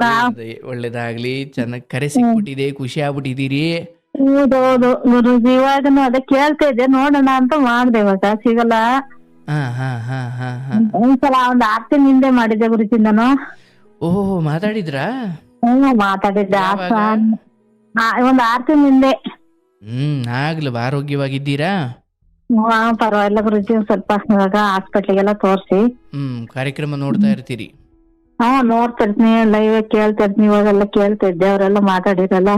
ನಾವ್ ಒಳ್ಳೇದಾಗ್ಲಿ. ಚೆನ್ನಾಗಿ ಕರೆ ಸಿಕ್ಬಿಟ್ಟಿದೆ, ಖುಷಿ ಆಗ್ಬಿಟ್ಟಿದ್ದೀರಿ. ಹೌದೌದು ಗುರುಜಿ, ಇವಾಗನು ಅದೇ ಕೇಳ್ತಾ ಇದ್ದೆ, ನೋಡೋಣ ಅಂತ ಮಾಡ್ದೆ. ಇವಾಗ ಸಿಗಲ್ಲ. ಹಾ ಹಾ ಹಾ ಹಾ ಹಾ. ಒಂದ್ಸಲ ಒಂದ್ 6 ತಿಂಗಳ ಹಿಂದೆ ಮಾಡಿದ್ದೆ ಗುರುಜಿ ನಾನು. ಓಹೋ, ಮಾತಾಡಿದ್ರಾ? ಮಾತಾಡಿದ್ದೆ. ಯಾವಾಗ? ಒಂದ್ 6 ತಿಂಗಳ ಹಿಂದೆ. ಆಗ್ಲಿ. ಆರೋಗ್ಯವಾಗಿದ್ದೀರಾ? ಪರವಾಗಿಲ್ಲ ಗುರುಜಿ. ಒಂದ್ ಸ್ವಲ್ಪ ಇವಾಗ ಹಾಸ್ಪಿಟ್ಲಿಗೆಲ್ಲ ತೋರ್ಸಿ. ಕಾರ್ಯಕ್ರಮ ನೋಡ್ತಾ ಇರ್ತೀರಿ? ನೋಡ್ತಾ ಇರ್ತೀನಿ, ಲೈವ್ ಕೇಳ್ತಾ ಇರ್ತೀನಿ. ಇವಾಗೆಲ್ಲ ಕೇಳ್ತಾ ಇದ್ದೆ, ಅವರೆಲ್ಲ ಮಾತಾಡಿರಲ್ಲ.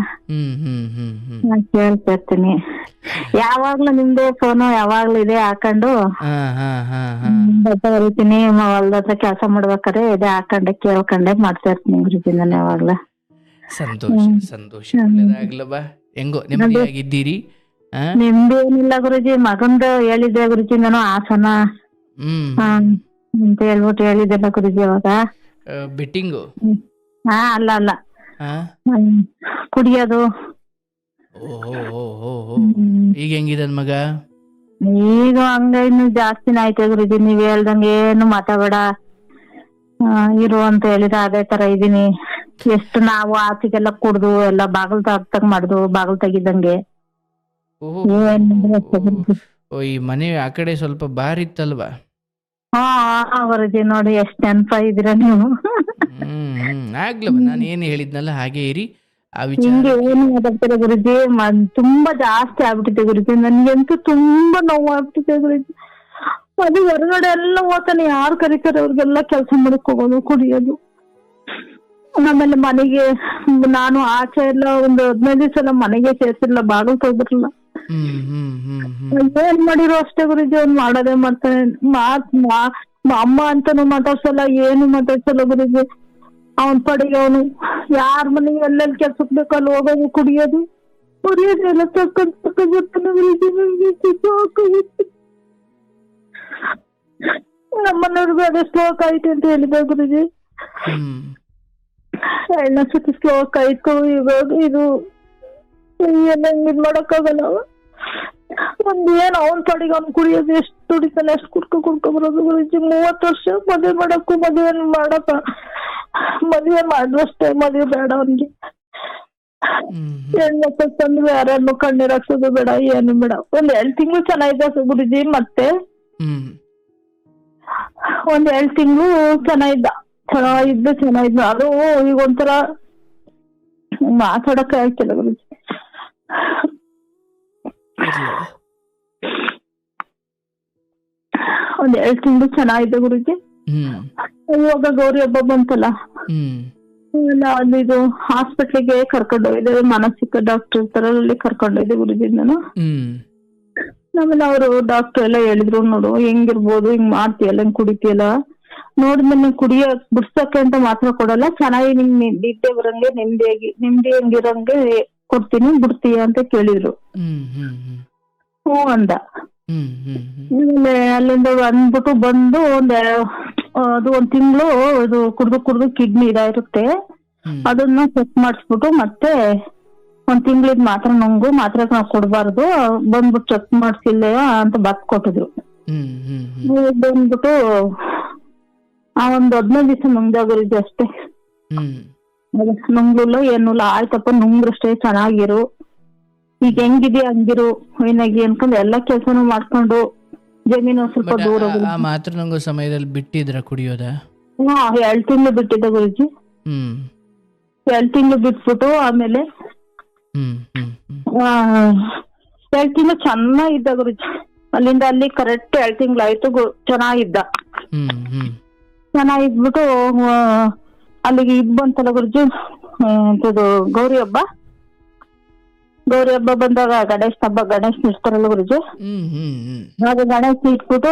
ನಾನ್ ಕೇಳ್ತಾ ಇರ್ತೀನಿ. ಯಾವಾಗ್ಲೂ ನಿಮ್ದೇ ಫೋನು, ಯಾವಾಗ್ಲೂ ಇದೆ ಹಾಕೊಂಡು ಬರೀತೀನಿ. ಹೊಲ್ದ ಹತ್ರ ಕೆಲಸ ಮಾಡ್ಬೇಕಾದ್ರೆ ಇದೇ ಹಾಕೊಂಡೆ ಕೇಳ್ಕೊಂಡೆ ಮಾಡ್ತಾ ಇರ್ತೀನಿ ಗುರುಜಿ ನಾನು ಯಾವಾಗ್ಲೂ. ಸಂತೋಷ ಸಂತೋಷ, ಒಳ್ಳೇದಾಗ್ಲವಾ. ಹೆಂಗೋ ನೆಮ್ಮದಿಯಾಗಿದ್ದೀರಿ? ನಿಮ್ದೇನಿಲ್ಲ ಗುರುಜಿ, ಮಗಂದು ಹೇಳಿದ್ದೆ ಗುರುಜಿ ನಾನು ಹಾಸನ ಅಂತ ಹೇಳ್ಬಿಟ್ಟು ಹೇಳಿದ್ದೆಲ್ಲ ಗುರುಜಿ ಅವಾಗ. ಬೆಟ್ಟಿಂಗು? ಅಲ್ಲ ಅಲ್ಲ, ಕುಡಿಯೋದು. ಈಗ ಹೆಂಗಿದೆ ಮಗ? ಈಗ ಹಂಗ ಇನ್ನು ಜಾಸ್ತಿನ ಆಯ್ತು ಗುರುಜಿ. ನೀವ್ ಹೇಳ್ದಂಗೆ ಏನು ಮಾತಾಡಬೇಡ ಇರು ಅಂತ ಹೇಳಿದ್ರೆ ಅದೇ ತರ ಇದೀನಿ. ಎಷ್ಟು ನಾವು ಆಚೆಗೆಲ್ಲ ಕುಡ್ದು ಎಲ್ಲ ಬಾಗಲ್ ತಗ್ತಂಗ್ ಮಾಡುದು, ಬಾಗಲ್ ತೆಗಿದಂಗೆ. ಈ ಮನೆ ಆ ಕಡೆ ಸ್ವಲ್ಪ ಬಾರ್ ಇತ್ತಲ್ವಾ? ಗುರುಜಿ ನೋಡಿ ಎಷ್ಟ್ ನೆನ್ಪ ಇದೀರ ನೀವು. ಆಗ್ಲವ, ನಾನು ಏನು ಹೇಳಿದ್ನಲ್ಲ ಹಾಗೆ ಇರಿ. ಆ ಹಿಂಗೆ ಏನು ಮಾತಾಡ್ತೀರ ಗುರುಜಿ? ತುಂಬಾ ಜಾಸ್ತಿ ಆಗ್ಬಿಟ್ಟಿದೆ ಗುರುಜಿ. ನನ್ಗಂತೂ ತುಂಬಾ ನೋವು ಆಗ್ಬಿಟ್ಟಿದೆ ಗುರುಜಿ. ಅದು ಹೊರಗಡೆ ಎಲ್ಲ ಹೋಗ್ತಾನೆ, ಯಾರು ಕರೀತಾರೆ ಅವ್ರಿಗೆಲ್ಲ ಕೆಲಸ ಮಾಡಕ್ ಹೋಗೋದು, ಕುಡಿಯೋದು. ಆಮೇಲೆ ಮನೆಗೆ ನಾನು ಆಚೆ ಎಲ್ಲ ಒಂದು 15 ದಿವಸ ಎಲ್ಲ ಮನೆಗೆ ಸೇರ್ಸಿಲ್ಲ, ಬಾಗಲ್ ತೆಗ್ದಿರಲ್ಲ. ಏನ್ ಮಾಡಿರೋ ಅಷ್ಟೇ ಗುರುಜಿ, ಅವ್ನು ಮಾಡೋದೇ ಮಾಡ್ತಾನೆ. ಅಮ್ಮ ಅಂತಾನು ಮಾತಾಡ್ಸಲ್ಲ, ಏನು ಮಾತಾಡ್ಸಲ್ಲ ಗುರುಜಿ. ಅವನ್ ಪಡೆಗೆ ಅವನು ಯಾರ ಮನೆಗೆ ಎಲ್ಲೆಲ್ಲಿ ಕೆಲ್ಸಕ್ ಬೇಕಲ್ಲಿ ಹೋಗೋದು, ಕುಡಿಯೋದು ಎಲ್ಲ ತಕೊಂಡ್ ಬರ್ತಾನೆ ಗುರುಜಿ. ನಮ್ಮನೆಯವ್ರಿಗೂ ಅದೇ ಸ್ಟ್ರೋಕ್ ಆಯ್ತು ಅಂತ ಹೇಳಿದೆ ಗುರುಜಿ. 2ನೇ ಸತಿ ಸ್ಟ್ರೋಕ್ ಆಯ್ತು. ಇವಾಗ ಇದು ಏನ್ ಮಾಡಕ್ಕಾಗಲ್ಲ. ಏನ್ ಅವನ್ ಪಡಿಗೆ ಅವ್ನು ಕುಡಿಯೋದು, ಎಷ್ಟು ದುಡಿತಾನೆ ಅಷ್ಟು ಕುಡ್ಕೊ ಬರೋದು ಗುರುಜಿ. 30 ವರ್ಷ ಮದ್ವೆ ಮದ್ವೆ ಮಾಡುವಷ್ಟೇ, ಮದ್ವೆ ಬೇಡ ಅವ್ನಿಗೆ. ಹೆಣ್ಮಕ್ಳು ತಂದ್ರೆ ಯಾರನ್ನು ಕಣ್ಣೀರ್ ಹಾಕ್ಸೋದು ಬೇಡ, ಏನು ಬೇಡ. ಒಂದ್ 2 ತಿಂಗಳು ಚೆನ್ನಾಗಿದ್ದ ಗುರುಜಿ. ಮತ್ತೆ 2 ತಿಂಗಳು ಚೆನ್ನಾಗಿದ್ದ. ಅದು ಈಗ ಒಂಥರ ಮಾತಾಡಕ್ ಆಗ್ತಿಲ್ಲ ಗುರುಜಿ. 2 ತಿಂಗಳು ಚೆನ್ನಾಗಿದ್ದ ಗುರುಜಿ. ಇವಾಗ ಗೌರಿ ಹಬ್ಬ ಬಂತಲ್ಲ, ಇದು ಹಾಸ್ಪಿಟ್ಲಿಗೆ ಕರ್ಕೊಂಡೋಗಿದ್ದೆ. ಮಾನಸಿಕ ಡಾಕ್ಟರ್ ಇರ್ತಾರಲ್ಲಿ ಕರ್ಕೊಂಡೋಗಿದ್ದೆ ಗುರುಜಿ ನಾನು. ಆಮೇಲೆ ಅವರು ಡಾಕ್ಟರ್ ಎಲ್ಲ ಹೇಳಿದ್ರು, ನೋಡು ಹೆಂಗಿರ್ಬೋದು, ಹಿಂಗ್ ಮಾಡ್ತೀಯಲ್ಲ, ಹಿಂಗ್ ಕುಡಿತೀಯಲ್ಲ, ನೋಡಿದ್ಮೇಲೆ ಕುಡಿಯೋಕ್ ಬಿಡ್ಸಕ್ಕೆ ಅಂತ ಮಾತ್ರ ಕೊಡಲ್ಲ, ಚೆನ್ನಾಗಿ ನಿಮ್ ನಿದ್ದೆ ಬರಂಗೆ ನಿಮ್ದಿ ಹೆಂಗಿರಂಗೆ ಕೊಡ್ತೀನಿ, ಬಿಡ್ತೀಯ ಅಂತ ಕೇಳಿದ್ರು. ಹ್ಞೂ ಅಂದ. ಆಮೇಲೆ ಅಲ್ಲಿಂದ ಅಂದ್ಬಿಟ್ಟು ಬಂದು ಅದು 1 ತಿಂಗಳು ಇದು ಕುಡ್ದು ಕಿಡ್ನಿ ಇದಾಗಿರುತ್ತೆ, ಅದನ್ನ ಚೆಕ್ ಮಾಡಿಸ್ಬಿಟ್ಟು ಮತ್ತೆ 1 ತಿಂಗಳಿದ್ ಮಾತ್ರ ನುಂಗು, ಮಾತ್ರ ನಾವು ಕೊಡ್ಬಾರ್ದು, ಬಂದ್ಬಿಟ್ಟು ಚೆಕ್ ಮಾಡ್ಸಿಲ್ಲ ಅಂತ ಬಸ್ ಕೊಟ್ಟಿದ್ರು. ಬಂದ್ಬಿಟ್ಟು ಒಂದ್ 15 ದಿವಸ ನುಂಗ್ದ ಗುರುಜಿ ಅಷ್ಟೇ. ನುಂಗ್ಲಿಲ್ಲ, ಏನಿಲ್ಲ. ಆಯ್ತಪ್ಪ ನುಂಗ್ರಷ್ಟೇ, ಚೆನ್ನಾಗಿರು, ಈಗ ಹೆಂಗಿದ್ಯಾ ಹಂಗಿರು ಏನಾಗಿ ಅನ್ಕೊಂಡು ಎಲ್ಲಾ ಕೆಲ್ಸನೂ ಮಾಡ್ಕೊಂಡು ಜಮೀನು ಸ್ವಲ್ಪ ದೂರ. ಮಾತ್ರ ನಂಗೋ ಸಮಯದಲ್ಲಿ ಬಿಟ್ಟಿದ್ರ ಕುಡಿಯೋದ? 2 ತಿಂಗಳು ಬಿಟ್ಟಿದ್ದ ಗುರುಜಿ. 2 ತಿಂಗಳು ಬಿಟ್ಬಿಟ್ಟು ಆಮೇಲೆ 2 ತಿಂಗಳು ಚೆನ್ನಾಗಿದ್ದ ಗುರುಜಿ. ಅಲ್ಲಿಂದ ಅಲ್ಲಿ ಕರೆಕ್ಟ್ 2 ತಿಂಗಳಾಯ್ತು, ಚೆನ್ನಾಗಿದ್ದ. ಚೆನ್ನಾಗಿದ್ಬಿಟ್ಟು ಅಲ್ಲಿಗೆ ಬಂತಲ್ಲ ಗುರುಜಿ, ಗೌರಿ ಹಬ್ಬ ಬಂದಾಗ ಗಣೇಶ್ ಇಡ್ತಾರಲ್ಲ ಗುರುಜಿ, ಹಾಗೆ ಗಣೇಶ್ ಇಟ್ಬಿಟ್ಟು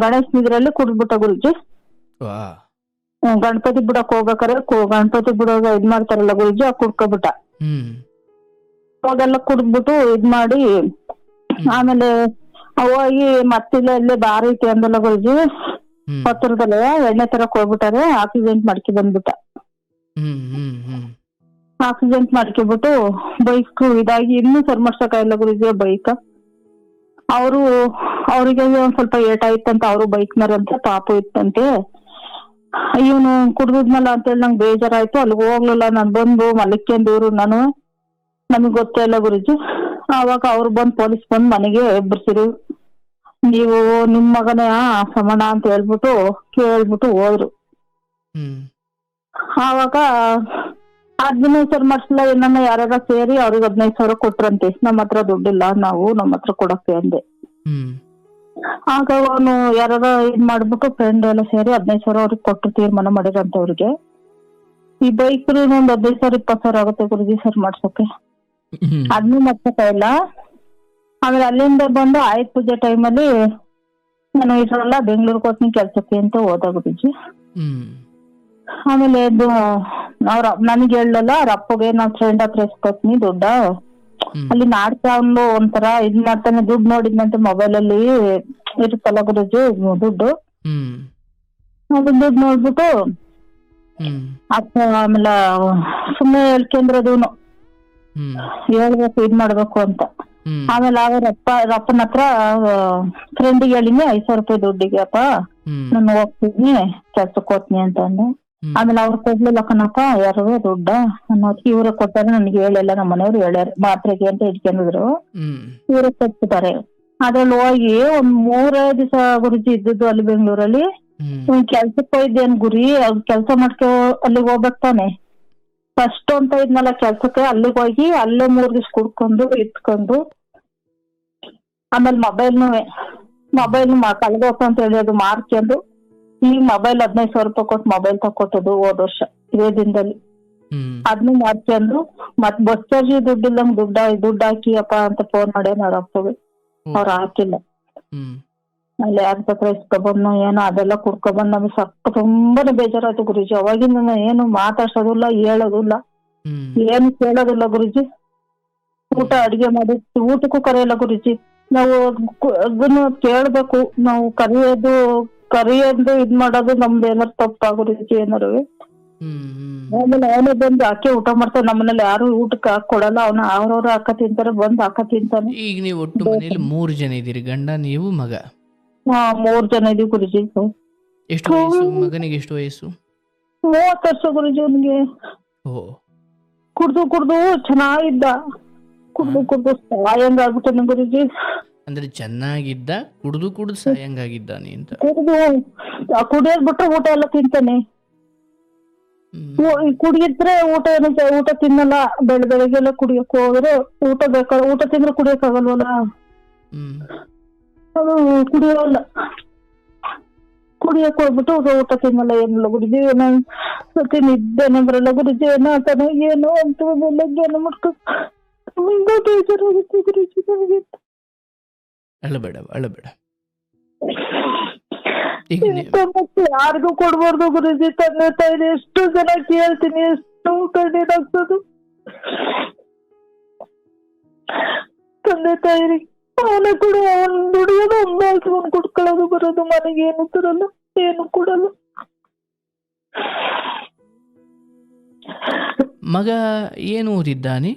ಗಣೇಶ್ ಇದ್ರಲ್ಲಿ ಕುಡ್ಬಿಟ್ಟ ಗುರುಜಿ. ಗಣಪತಿ ಬಿಡಕ್ ಹೋಗ್ಬೇಕಾರೆ ಗಣಪತಿ ಬಿಡೋಗ ಇದ್ ಮಾಡ್ತಾರಲ್ಲ ಗುರುಜಿ, ಕುಡ್ಕೊಬಿಟ್ಟ. ಅವಾಗೆಲ್ಲ ಕುಡ್ದ್ಬಿಟ್ಟು ಇದ್ ಮಾಡಿ ಆಮೇಲೆ ಹೋಗಿ ಮತ್ತಿಲ್ಲ ಇಲ್ಲೇ ಬಾರಿ ಐತಿ ಅಂದಲ್ಲ ಗುರುಜಿ, ಹತ್ತಿರದಲ್ಲೇ ಎಣ್ಣೆ ತರಕ್ ಹೋಗ್ಬಿಟ್ಟಾರೆ. ಆಕ್ಸಿಡೆಂಟ್ ಮಾಡ್ಕೊ ಬಂದ್ಬಿಟ್ಟ. ಆಕ್ಸಿಡೆಂಟ್ ಮಾಡ್ಕೊಬಿಟ್ಟು ಬೈಕ್ ಇದಾಗಿ ಇನ್ನೂ ಸರ್ ಮಾಡ್ಸಕ್ಕಾಗಿಲ್ಲ ಗುರುಜಿ ಬೈಕ್. ಅವ್ರಿಗೆ ಒಂದ್ ಸ್ವಲ್ಪ ಏಟ್ ಆಯ್ತಂತ, ಅವರು ಬೈಕ್ನರಂತೆ ಪಾಪು ಇತ್ತಂತೆ. ಇವನು ಕುಡ್ದಿದ್ನಲ್ಲ ಅಂತೇಳಿ ನಂಗೆ ಬೇಜಾರಾಯ್ತು, ಅಲ್ಲಿಗೆ ಹೋಗ್ಲಿಲ್ಲ. ನಾನು ಬಂದು ಮಲಿಕ್ಕೊಂಡಿವ್ರು, ನಮಗ್ ಗೊತ್ತೇ ಇಲ್ಲ ಗುರುಜಿ. ಆವಾಗ ಅವ್ರು ಬಂದ್ ಪೊಲೀಸ್ ಬಂದ್ ಮನೆಗೆ ಎಬ್ಬರ್ಸಿರು. ನೀವು ನಿಮ್ ಮಗನೇ ಸಮಣ ಅಂತ ಕೇಳ್ಬಿಟ್ಟು ಹೋದ್ರು. ಆವಾಗ 15,000 ಮಾಡ್ಸಿಲ್ಲ, ಏನನ್ನ ಯಾರ್ಯಾರ ಸೇರಿ ಅವ್ರಿಗೆ 15,000 ಕೊಟ್ರಂತೆ. ನಮ್ಮ ಹತ್ರ ದುಡ್ಡಿಲ್ಲ, ನಮ್ಮ ಹತ್ರ ಕೊಡಕ್ಕೆ ಅಂದೆ. ಆಗ ಅವನು ಯಾರ ಇದ್ ಮಾಡ್ಬಿಟ್ಟು ಫ್ರೆಂಡ್ ಎಲ್ಲ ಸೇರಿ 15,000 ಅವ್ರಿಗೆ ಕೊಟ್ಟು ತೀರ್ಮಾನ ಮಾಡಿರಂತೆ ಅವ್ರಿಗೆ. ಈ ಬೈಕ್ ಒಂದ್ 15,000 20,000 ಆಗುತ್ತೆ ಗುರುಜಿ ಸರ್ ಮಾಡ್ಸಕ್ಕೆ. ಅದನ್ನು ಮಾಡ್ಸಕ ಇಲ್ಲ. ಆಮೇಲೆ ಅಲ್ಲಿಂದ ಬಂದು ಆಯುಧ ಪೂಜೆ ಟೈಮಲ್ಲಿ ನಾನು ಇದ್ರಲ್ಲ ಬೆಂಗ್ಳೂರ್ಗೆ ಹೋಗ್ತೀನಿ ಕೆಲ್ಸಕ್ಕೆ ಅಂತ ಹೋದ ಗುರುಜಿ. ಆಮೇಲೆ ನನಗೆ ಹೇಳಲ್ಲ, ಅವ್ರ ಅಪ್ಪಗೆ ನಾವ್ ಫ್ರೆಂಡ್ ಹತ್ರ ಎಸ್ಕೊತೀನಿ ದುಡ್ಡ. ಅಲ್ಲಿ ನಾಡ್ಕೊಂಡು ಒಂಥರ ಇದ್ ಮಾಡ್ತಾನೆ. ದುಡ್ಡು ನೋಡಿದ್ನಂತೆ ಮೊಬೈಲ್ ಅಲ್ಲಿ ಇರುತ್ತಲ್ಲ ಗುರುಜಿ ದುಡ್ಡು. ಅದು ದುಡ್ಡು ನೋಡ್ಬಿಟ್ಟು ಆಮೇಲೆ ಸುಮ್ಮನೆ ಹೇಳ್ಕೊಂಡ್ರದೂನು ಹೇಳ್ಬೇಕು ಇದ್ ಮಾಡ್ಬೇಕು ಅಂತ. ಆಮೇಲೆ ಅವ್ರ ಅಪ್ಪನ ಹತ್ರ ಫ್ರೆಂಡಿಗೆ ಹೇಳಿನಿ 5,000 ರೂಪಾಯಿ ದುಡ್ಡಿಗೆ ಅಪ್ಪ ನಾನು ಹೋಗ್ತೀನಿ ಕೆಲ್ಸಕ್ಕೆ ಹೋಗ್ತೀನಿ ಅಂತ ಅಂದೆ. ಆಮೇಲೆ ಅವ್ರು ಕೊಡ್ಲಿಲ್ಲ ಕಣಪ್ಪ ಯಾರು ದುಡ್ಡ ಅನ್ನೋದು. ಇವ್ರ ಕೊಟ್ಟಾರೆ, ನನಗೆ ಹೇಳಿಲ್ಲ. ನಮ್ಮ ಮನೆಯವ್ರು ಹೇಳ್ಯಾರ ಮಾತ್ರೆಗೆ ಅಂತ ಇಟ್ಕೊಂಡಿದ್ರು. ಇವ್ರ ಕೊಟ್ಬಿಟ್ಟಾರೆ. ಅದ್ರಲ್ಲಿ ಹೋಗಿ ಒಂದ್ 3 ದಿವಸ ಗುರುಜಿ ಇದ್ದದ್ದು ಅಲ್ಲಿ ಬೆಂಗ್ಳೂರಲ್ಲಿ. ಕೆಲ್ಸಕ್ಕೆ ಹೋಯ್ದೇನ್ ಗುರಿ, ಅವ್ರು ಕೆಲ್ಸ ಮಾಡ್ಕೊ ಅಲ್ಲಿಗೆ ಹೋಗ್ಬೇಕು ತಾನೆ. ಫಸ್ಟ್ ಅಂತ ಇದ್ನಲ್ಲ ಕೆಲ್ಸಕ್ಕೆ, ಅಲ್ಲಿಗೆ ಹೋಗಿ ಅಲ್ಲೇ 3 ದಿವಸ ಕುಡ್ಕೊಂಡು ಇಟ್ಕೊಂಡು ಆಮೇಲೆ ಮೊಬೈಲ್ ಕಳ್ದೋಕ ಅಂತ ಹೇಳಿ ಅದು ಮಾರ್ಕೊಂಡು ಈಗ ಮೊಬೈಲ್ 15,000 ರೂಪಾಯಿ ಕೊಟ್ಟು ಮೊಬೈಲ್ ತಕೊಟ್ಟದು ಹೋದ ವರ್ಷ ಇದೇ ದಿನದಲ್ಲಿ. ಅದನ್ನು ಮಾಡ್ಕೊಂಡು ಮತ್ ಬಸ್ ಚಾರ್ಜ್ ದುಡ್ಡಿಲ್ಲಂಗ್ ದುಡ್ಡು ಹಾಕಿ ಅಪ್ಪ ಅಂತ ಫೋನ್ ಮಾಡ್ಯಾನ ಅವ್ರ ಅಪ್ಪಗೆ. ಅವ್ರು ಹಾಕಿಲ್ಲ. ಅಲ್ಲಿ ಯಾರ ಹತ್ರ ಇಸ್ಕೊಬಂದ್ನೋ ಏನೋ ಅದೆಲ್ಲ ಕುಡ್ಕೊಬಂದ್ ನಮಗೆ ತುಂಬಾನೇ ಬೇಜಾರಾಯ್ತು ಗುರುಜಿ. ಅವಾಗಿಂದ ಏನು ಮಾತಾಡ್ಸೋದಿಲ್ಲ, ಹೇಳೋದಿಲ್ಲ, ಏನು ಕೇಳೋದಿಲ್ಲ ಗುರುಜಿ. ಅಡಿಗೆ ಮಾಡಿ ಊಟಕ್ಕೂ ಕರೆಯಲ್ಲ ಗುರುಜಿ. ನಾವು ಅದನ್ನು ಕೇಳ್ಬೇಕು, ನಾವು ಕರಿಯೋದು ಇದ್ ಮಾಡೋದು ನಮ್ದು ಏನಾರು ತಪ್ಪ ಗುರುಜಿ ಏನಾರು. ಆಮೇಲೆ ಅವನೇ ಬಂದು ಹಾಕಿ ಊಟ ಮಾಡ್ತಾನೆ. ನಮ್ಮನೇಲಿ ಯಾರು ಊಟಕ್ಕೆ ಹಾಕೊಡಲ್ಲ, ಅವ್ರವ್ರು ಹಾಕ ತಿಂತಾರೆ, ಬಂದ್ ಹಾಕ ತಿಂತಾನೆ. ಈಗ ನೀವು ಒಟ್ಟು ಮನೇಲಿ 3 ಜನ ಇದೀರಿ, ಗಂಡ ನೀವು ಮಗ? 3 ಜನ ಇದೀವಿ ಗುರುಜಿ. ಎಷ್ಟು ವಯಸ್ಸು ಮಗನಿಗೆ? ಎಷ್ಟು ವಯಸ್ಸು? 30 ವರ್ಷ ಗುರುಜಿ ಅವನಿಗೆ. ಕುಡ್ದು ಚೆನ್ನಾಗಿದ್ದ, ಕುಡ್ದು ಸಾಯಂಗಾಗ್ಬಿಟ್ಟೆ ಗುರುಜಿ. ಅಂದ್ರೆ ಚೆನ್ನಾಗಿದ್ದ, ಕುಡ್ದು ಸಾಯಂಗಾಗಿದ್ದಾನೆ ಅಂತ? ಕುಡಿಯೋದ್ ಬಿಟ್ರೆ ಊಟ ಎಲ್ಲ ತಿಂತಾನೆ. ಕುಡಿಯಿದ್ರೆ ಊಟ ತಿನ್ನಲ್ಲ. ಬೆಳಗ್ಗೆಲ್ಲ ಕುಡಿಯಕ್ ಹೋದ್ರೆ ಊಟ ಬೇಕಾದ್ರೆ ಊಟ ತಿಂದ್ರೆ ಕುಡಿಯಕ್ ಆಗಲ್ವಲ್ಲ, ಅದು ಕುಡಿಯೋಲ್ಲ. ಕುಡಿಯಕ್ ಹೋಗ್ಬಿಟ್ಟು ಊಟ ತಿನ್ನಲ್ಲ, ಏನಿಲ್ಲ ಗುರುಜಿ. ನನ್ ಸತಿ ನಿದ್ದೆನೆ ಬರಲ್ಲ ಗುರುಜಿ. ಏನಾಗ್ತಾನೆ ಏನು ಅಂತ ಬೆಳಗ್ಗೆ ಮಾಡ್ಕೊಂಡು ಬೇಜಾರಾಗುತ್ತೆ ಗುರುಜಿ ನನಗೆ. ಅಳಬೇಡ. ಯಾರಿಗೂ ಕೊಡ್ಬಾರ್ದು ಗುರುಜಿ. ತಂದೆ ತಾಯಿ ಎಷ್ಟು ಜನ ಕೇಳ್ತೀನಿ, ಎಷ್ಟು ಕಣ್ಣೀರಾಗ್ತದು ತಂದೆ ತಾಯಿರಿಗೆ. ಅವನ ಕೂಡ ಅವನ್ ದುಡಿಯೋದು ಒಂದ್ ಕುಡ್ಕೊಳ್ಳೋದು ಬರೋದು, ಮನೆಗೆ ಏನು ತರಲ್ಲ, ಏನು ಕೊಡಲ್ಲ. ಮಗ ಏನು ಓದಿದ್ದಾನೆ?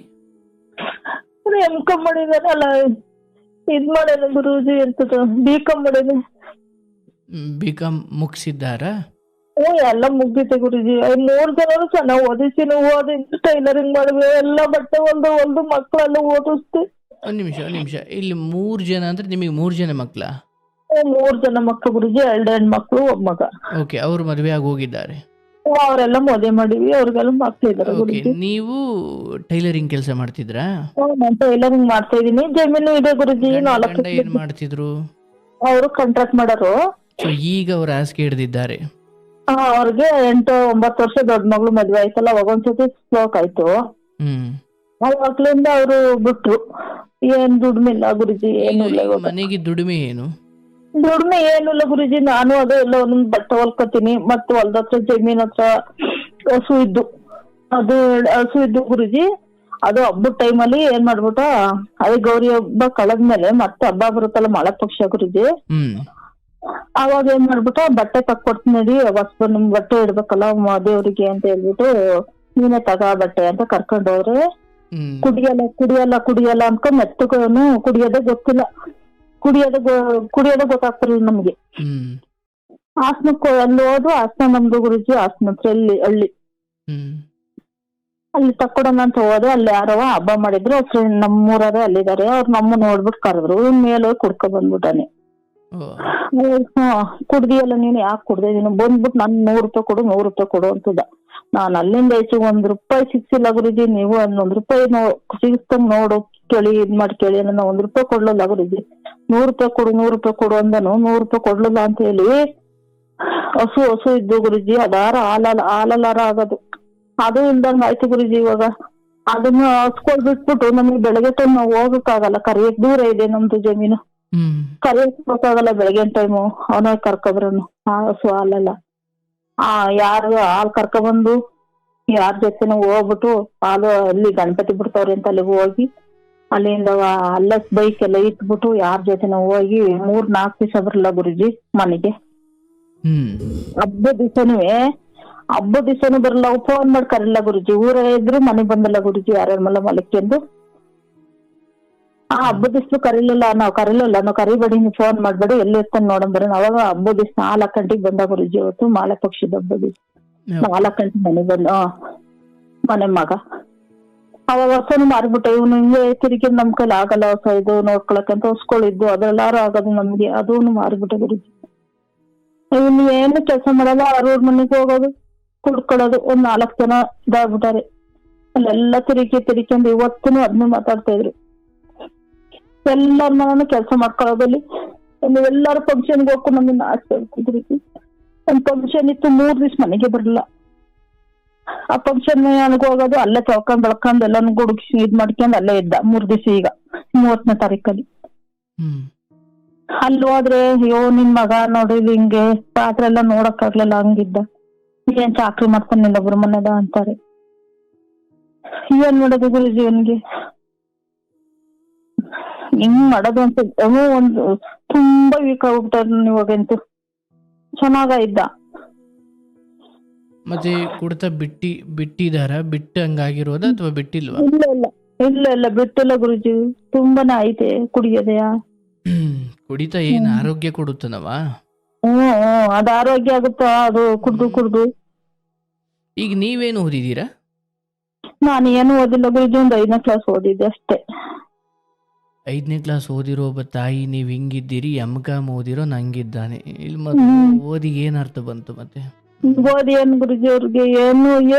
M.Com ಮಾಡಿದಾನೆ. ಅಲ್ಲ ಇದ್ ಮಾಡೇನ ಗುರುಜಿ, ಎಂತದ B.Com ಮಾಡೇನೆ. B.Com ಮುಗಿಸಿದ್ದಾರಾ? ಎಲ್ಲ ಮುಗ್ದಿತ್ತೆ ಗುರುಜಿ. 3 ಜನರು ಚೆನ್ನಾಗ್ ಓದಿ ಟೈಲರಿಂಗ್ ಮಾಡಿದ್ವಿ, ಎಲ್ಲ ಬಟ್ಟೆ ಹೊಲ್ದು ಮಕ್ಕಳೆಲ್ಲ ಓದಿಸ್ತೆ. ಒಂದ್ ನಿಮಿಷ. ಇಲ್ಲಿ 3 ಜನ ಅಂದ್ರೆ ನಿಮಗೆ 3 ಜನ ಮಕ್ಳ? 3 ಜನ ಮಕ್ಕಳು ಗುರುಜಿ, 2 ಹೆಣ್ಮಕ್ಳು, 1 ಮಗ. ಓಕೆ, ಅವ್ರು ಮದುವೆ ಆಗಿ ಹೋಗಿದ್ದಾರೆ? ಅವರೆಲ್ಲ ಮದುವೆ ಮಾಡಿವಿ, ಅವ್ರಿಗೆಲ್ಲ ಮಕ್ಳು ಇದ್ದಾರೆ ಗುರುಜಿ. ನೀವು ಟೈಲರಿಂಗ್ ಕೆಲಸ ಮಾಡ್ತಿದ್ರಾ? ನಾನು ಟೈಲರಿಂಗ್ ಮಾಡ್ತಾ ಇದೀನಿ. ಜಮೀನು ಇದೆ ಗುರುಜಿ. 4 ಏನ್ ಮಾಡ್ತಿದ್ರು? ಅವರು ಕಾಂಟ್ರಾಕ್ಟ್ ಮಾಡೋರು. ಈಗ ಅವ್ರ ಹಾಸಿಗೆ ಹಿಡಿದಿದ್ದಾರೆ? ಅವ್ರಿಗೆ 8-9 ವರ್ಷ ದೊಡ್ಡ ಮಗಳು ಮದ್ವೆ ಆಯ್ತಲ್ಲ, ಅವಾಗ ಒಂದ್ಸತಿ ಸ್ಟ್ರೋಕ್ ಆಯ್ತು. ಮಕ್ಳಿಂದ ಅವರು ಬಿಟ್ರು. ಏನ್ ದುಡ್ಮಿಲ್ಲ ಗುರುಜಿ, ಏನಿಲ್ಲ. ಮನೆಗೆ ದುಡಿಮೆ ಏನು? ದುಡ್ಮೆ ಏನಿಲ್ಲ ಗುರುಜಿ. ನಾನು ಅದು ಎಲ್ಲ ಒಂದೊಂದು ಬಟ್ಟೆ ಹೊಲ್ಕೋತೀನಿ. ಮತ್ತೆ ಹೊಲ್ದ ಹತ್ರ ಜಮೀನ್ ಹತ್ರ ಹಸು ಇದ್ದು ಗುರುಜಿ. ಅದು ಹಬ್ಬದ ಟೈಮಲ್ಲಿ ಏನ್ ಮಾಡ್ಬಿಟ್ಟ, ಅದೇ ಗೌರಿ ಹಬ್ಬ ಕಳೆದ್ಮೇಲೆ ಮತ್ತೆ ಹಬ್ಬ ಬರುತ್ತಲ್ಲ ಮಳೆ ಪಕ್ಷ ಗುರುಜಿ. ಅವಾಗ ಏನ್ ಮಾಡ್ಬಿಟ್ಟ, ಬಟ್ಟೆ ತಕ್ಕೊಡ್ತೀನಿ ನಡಿ, ಹೊಸ ನಿಮ್ ಬಟ್ಟೆ ಇಡ್ಬೇಕಲ್ಲ ದೇವ್ರಿಗೆ ಅಂತ ಹೇಳ್ಬಿಟ್ಟು ನೀನೇ ತಗೋ ಬಟ್ಟೆ ಅಂತ ಕರ್ಕೊಂಡ್ ಹೋದ್ರೆ, ಕುಡಿಯಲ್ಲ ಅನ್ಕೊಂಡ್ ಮೆತ್ತಗನು ಕುಡಿಯೋದೇ ಗೊತ್ತಿಲ್ಲ. ಕುಡಿಯೋದೇ ಗೊತ್ತಾಗ್ತಿರ್ಲಿಲ್ಲ ನಮ್ಗೆ. ಹಾಸನಕ್ಕೆ ಅಲ್ಲಿ ಹೋದ್ರು. ಹಾಸನ ನಮ್ದು ಗುರುಜಿ ಹಾಸನ ಹತ್ರ ಹಳ್ಳಿ. ಹ್ಮ್ ಅಲ್ಲಿ ತಕ್ಕೊಡೋಣ ಅಂತ ಹೋದ್ರೆ ಅಲ್ಲಿ ಯಾರೋ ಹಬ್ಬ ಮಾಡಿದ್ರು. ಫ್ರೆಂಡ್ ನಮ್ಮೂರವರೇ ಅಲ್ಲಿದ್ದಾರೆ. ಅವ್ರು ನಮ್ಮ ನೋಡ್ಬಿಟ್ಟು ಕರೆದ್ರು. ಮೇಲೆ ಹೋಗಿ ಕುಡ್ಕೊ ಬಂದ್ಬಿಟ್ಟಾನೆ. ಕುಡ್ದಿಯಲ್ಲ ನೀನು, ಯಾಕೆ ಕುಡ್ದೆ ನೀನು ಬಂದ್ಬಿಟ್ಟು ನನ್ ₹100 ಕೊಡು ಅಂತದ. ನಾನ್ ಅಲ್ಲಿಂದ ಹೆಚ್ಚು ₹1 ಸಿಕ್ಸಿಲ್ಲ ಗುರುಜಿ. ನೀವು ₹1 ಸಿಗಿಸ್ತಂಗ್ ನೋಡು, ಕೇಳಿ ಇದ್ ಮಾಡಿ ಕೇಳಿ. ನನ್ನ ₹1 ಕೊಡ್ಲಿಲ್ಲ ಗುರುಜಿ. ₹100 ಕೊಡು ಅಂದನು. ₹100 ಕೊಡ್ಲಿಲ್ಲ ಅಂತ ಹೇಳಿ ಹಸು ಇದ್ದು ಗುರುಜಿ. ಅದಾರ ಹಾಲಲ್ಲಾರ ಆಗೋದು. ಅದು ಇಲ್ದಂಗ ಆಯ್ತು ಗುರುಜಿ. ಇವಾಗ ಅದನ್ನ ಹಸ್ಕೊಳ್ ಬಿಟ್ಬಿಟ್ಟು ನಮ್ಗೆ ಬೆಳಗ್ಗೆ ಟೈಮ್ ನಾವು ಹೋಗಕ್ಕಾಗಲ್ಲ. ಕರಿಯಕ್ ದೂರ ಇದೆ ನಮ್ದು ಜಮೀನು. ಕರಿಯಕ್ ಹೋಗಕ್ಕಾಗಲ್ಲ ಬೆಳಗ್ಗೆ ಟೈಮು. ಅವನ ಕರ್ಕೊಬ್ರನು ಹಸು ಹಾಲಲ್ಲ. ಯಾರು ಹಾಲ್ ಕರ್ಕೊಬಂದು ಯಾರ ಜೊತೆನೂ ಹೋಗ್ಬಿಟ್ಟು ಹಾಲು ಅಲ್ಲಿ ಗಣಪತಿ ಬಿಡ್ತಾವ್ರಿ ಅಂತ ಅಲ್ಲಿಗೆ ಹೋಗಿ ಅಲ್ಲಿಂದ ಅಲ್ಲ ಬೈಕ್ ಎಲ್ಲ ಇಟ್ಬಿಟ್ಟು ಯಾರ ಜೊತೆನೂ ಹೋಗಿ 3-4 ದಿವಸ ಬರಲ್ಲ ಗುರುಜಿ ಮನೆಗೆ. ಹಬ್ಬದ ದಿವಸನೂ ಬರಲ್ಲ. ಫೋನ್ ಮಾಡಿ ಕರಿಲ್ಲ ಗುರುಜಿ. ಊರ ಇದ್ರು ಮನೆಗ್ ಬಂದಲ್ಲ ಗುರುಜಿ. ಯಾರ್ಯಾರ ಮಲಕ್ಕೆಂದು ಹಬ್ಬದ ದಿವ್ಸ ಕರಿಲಿಲ್ಲ. ನಾವು ಕರಿಬೇಡಿ, ನೀವು ಫೋನ್ ಮಾಡ್ಬೇಡಿ, ಎಲ್ಲಿ ಇರ್ತಾನೆ ನೋಡಂಬರ. ಅವಾಗ ಹಬ್ಬದ ದಿವ್ಸ 4 ಗಂಟೆಗೆ ಬಂದ ಗುರುಜಿ. ಅವತ್ತು ಮಾಲೆ ಪಕ್ಷದ ಹಬ್ಬದ ದಿವ್ಸ 4 ಗಂಟೆ ಮನೆಗ್ ಬಂದ ಮನೆ ಮಗ. ಅವಾಗ ಹೊಸನು ಮಾರ್ಬಿಟ್ಟೆ. ಇವನು ಹಿಂಗೆ ತಿರುಗಿ ನಮ್ ಕೈಲಿ ಆಗಲ್ಲ ಹೊಸ ಇದು ನೋಡ್ಕೊಳಕಂತ ಹೊಸ್ಕೊಳ್ಳಿದ್ದು ಅದೆಲ್ಲಾರು ಆಗೋದು ನಮ್ಗೆ. ಅದೂನು ಮಾರ್ಬಿಟ್ಟೆ ಗುರುಜಿ. ಇವ್ನು ಏನು ಕೆಲಸ ಮಾಡಲ್ಲ. ಅವ್ರವ್ರ ಮನೆಗೆ ಹೋಗೋದು, ಕುಡ್ಕೊಳ್ಳೋದು. 4 ಜನ ಇದಾಗ್ಬಿಟ್ಟಾರೆ. ಅಲ್ಲೆಲ್ಲ ತಿರುಗಿಂದು ಇವತ್ತೂ ಅದನ್ನ ಮಾತಾಡ್ತಾ ಇದ್ರು. ಎಲ್ಲಾರ ಮನೂ ಕೆಲಸ ಮಾಡ್ಕೊಳ್ಳೋದಲ್ಲಿ ಎಲ್ಲಾರು ಫಂಕ್ಷನ್ಗೆ ಹೋಗ್ಕೊಂಡು ನಮ್ಮನ್ನ ಆಸೆ ಹೇಳ್ತಿದ್ರಿ. ಒಂದ್ ಫಂಕ್ಷನ್ ಇತ್ತು, 3 ದಿವ್ಸ ಮನೆಗೆ ಬರಲ್ಲ. ಆ ಫಂಕ್ಷನ್ ನನಗೆ ಹೋಗೋದು, ಅಲ್ಲೇ ತೊಳ್ಕೊಂಡ್ ಬೆಳ್ಕೊಂಡ್ ಎಲ್ಲಾನು ಗುಡುಗಿಸಿ ಇದ್ ಮಾಡ್ಕೊಂಡ್ ಅಲ್ಲೇ ಇದ್ದ 3 ದಿವ್ಸ. ಈಗ 30ನೇ ತಾರೀಕಲ್ಲಿ ಅಲ್ಲಿ ಹೋದ್ರೆ, ಅಯ್ಯೋ ನಿನ್ ಮಗ ನೋಡಿ ಹಿಂಗೆ ಪಾತ್ರೆ ಎಲ್ಲ ನೋಡಕ್ ಆಗ್ಲಿಲ್ಲ, ಹಂಗಿದ್ದ. ಏನ್ ಚಾಕ್ರಿ ಮಾಡ್ತಾನೆ ಇನ್ನೊಬ್ರು ಮನೆದ ಅಂತಾರೆ. ಏನ್ ಮಾಡೋದು ಗುರುಜಿ ಅವನ್ಗೆ ಹಿಂಗ್ ಮಾಡೋದು ಅಂತ. ಒಂದು ತುಂಬಾ ವೀಕ್ ಆಗ್ಬಿಟ್ಟಾರ ಇವಾಗಂತೂ. ಚೆನ್ನಾಗ ಇದ್ದ. ಮತ್ತೆ ಕುಡ್ತಾ ಬಿಟ್ಟಿದಾರ? ಹಂಗಾಗಿರೋದ ಅಥವಾ ಬಿಟ್ಟಿಲ್ವಾ? ಇಲ್ಲ ಬಿಟ್ಟಿಲ್ಲ ಗುರುಜಿ. ತುಂಬಾನೇ ಐತೆ ಕುಡಿಯೋದೆಯ. ಕುಡಿತಾ ಏನ್ ಆರೋಗ್ಯ ಕೊಡುತ್ತನವ? ಅದ್ ಆರೋಗ್ಯ ಆಗುತ್ತಾ ಅದು ಕುಡ್ದು. ಈಗ ನೀವೇನು ಓದಿದೀರಾ? ನಾನು ಏನು ಓದಿಲ್ಲ ಗುರುಜಿ. ಒಂದು 5ನೇ ಕ್ಲಾಸ್ ಓದಿದ್ದೆ ಅಷ್ಟೇ. 5ನೇ ಕ್ಲಾಸ್ ಓದಿರೋ ಒಬ್ಬ ತಾಯಿ ನೀವ್ ಹಿಂಗಿದ್ದೀರಿ, M.Com ಓದಿರೋ ನಂಗಿದ್ದಾನೆ. ಇಲ್ಲಿ ಮತ್ತೆ ಓದಿ ಏನ್ ಅರ್ಥ ಬಂತು? ಮತ್ತೆ ಓದಿ ಏನ್ ಗುರುಜಿ ಅವ್ರಿಗೆ ಏನ್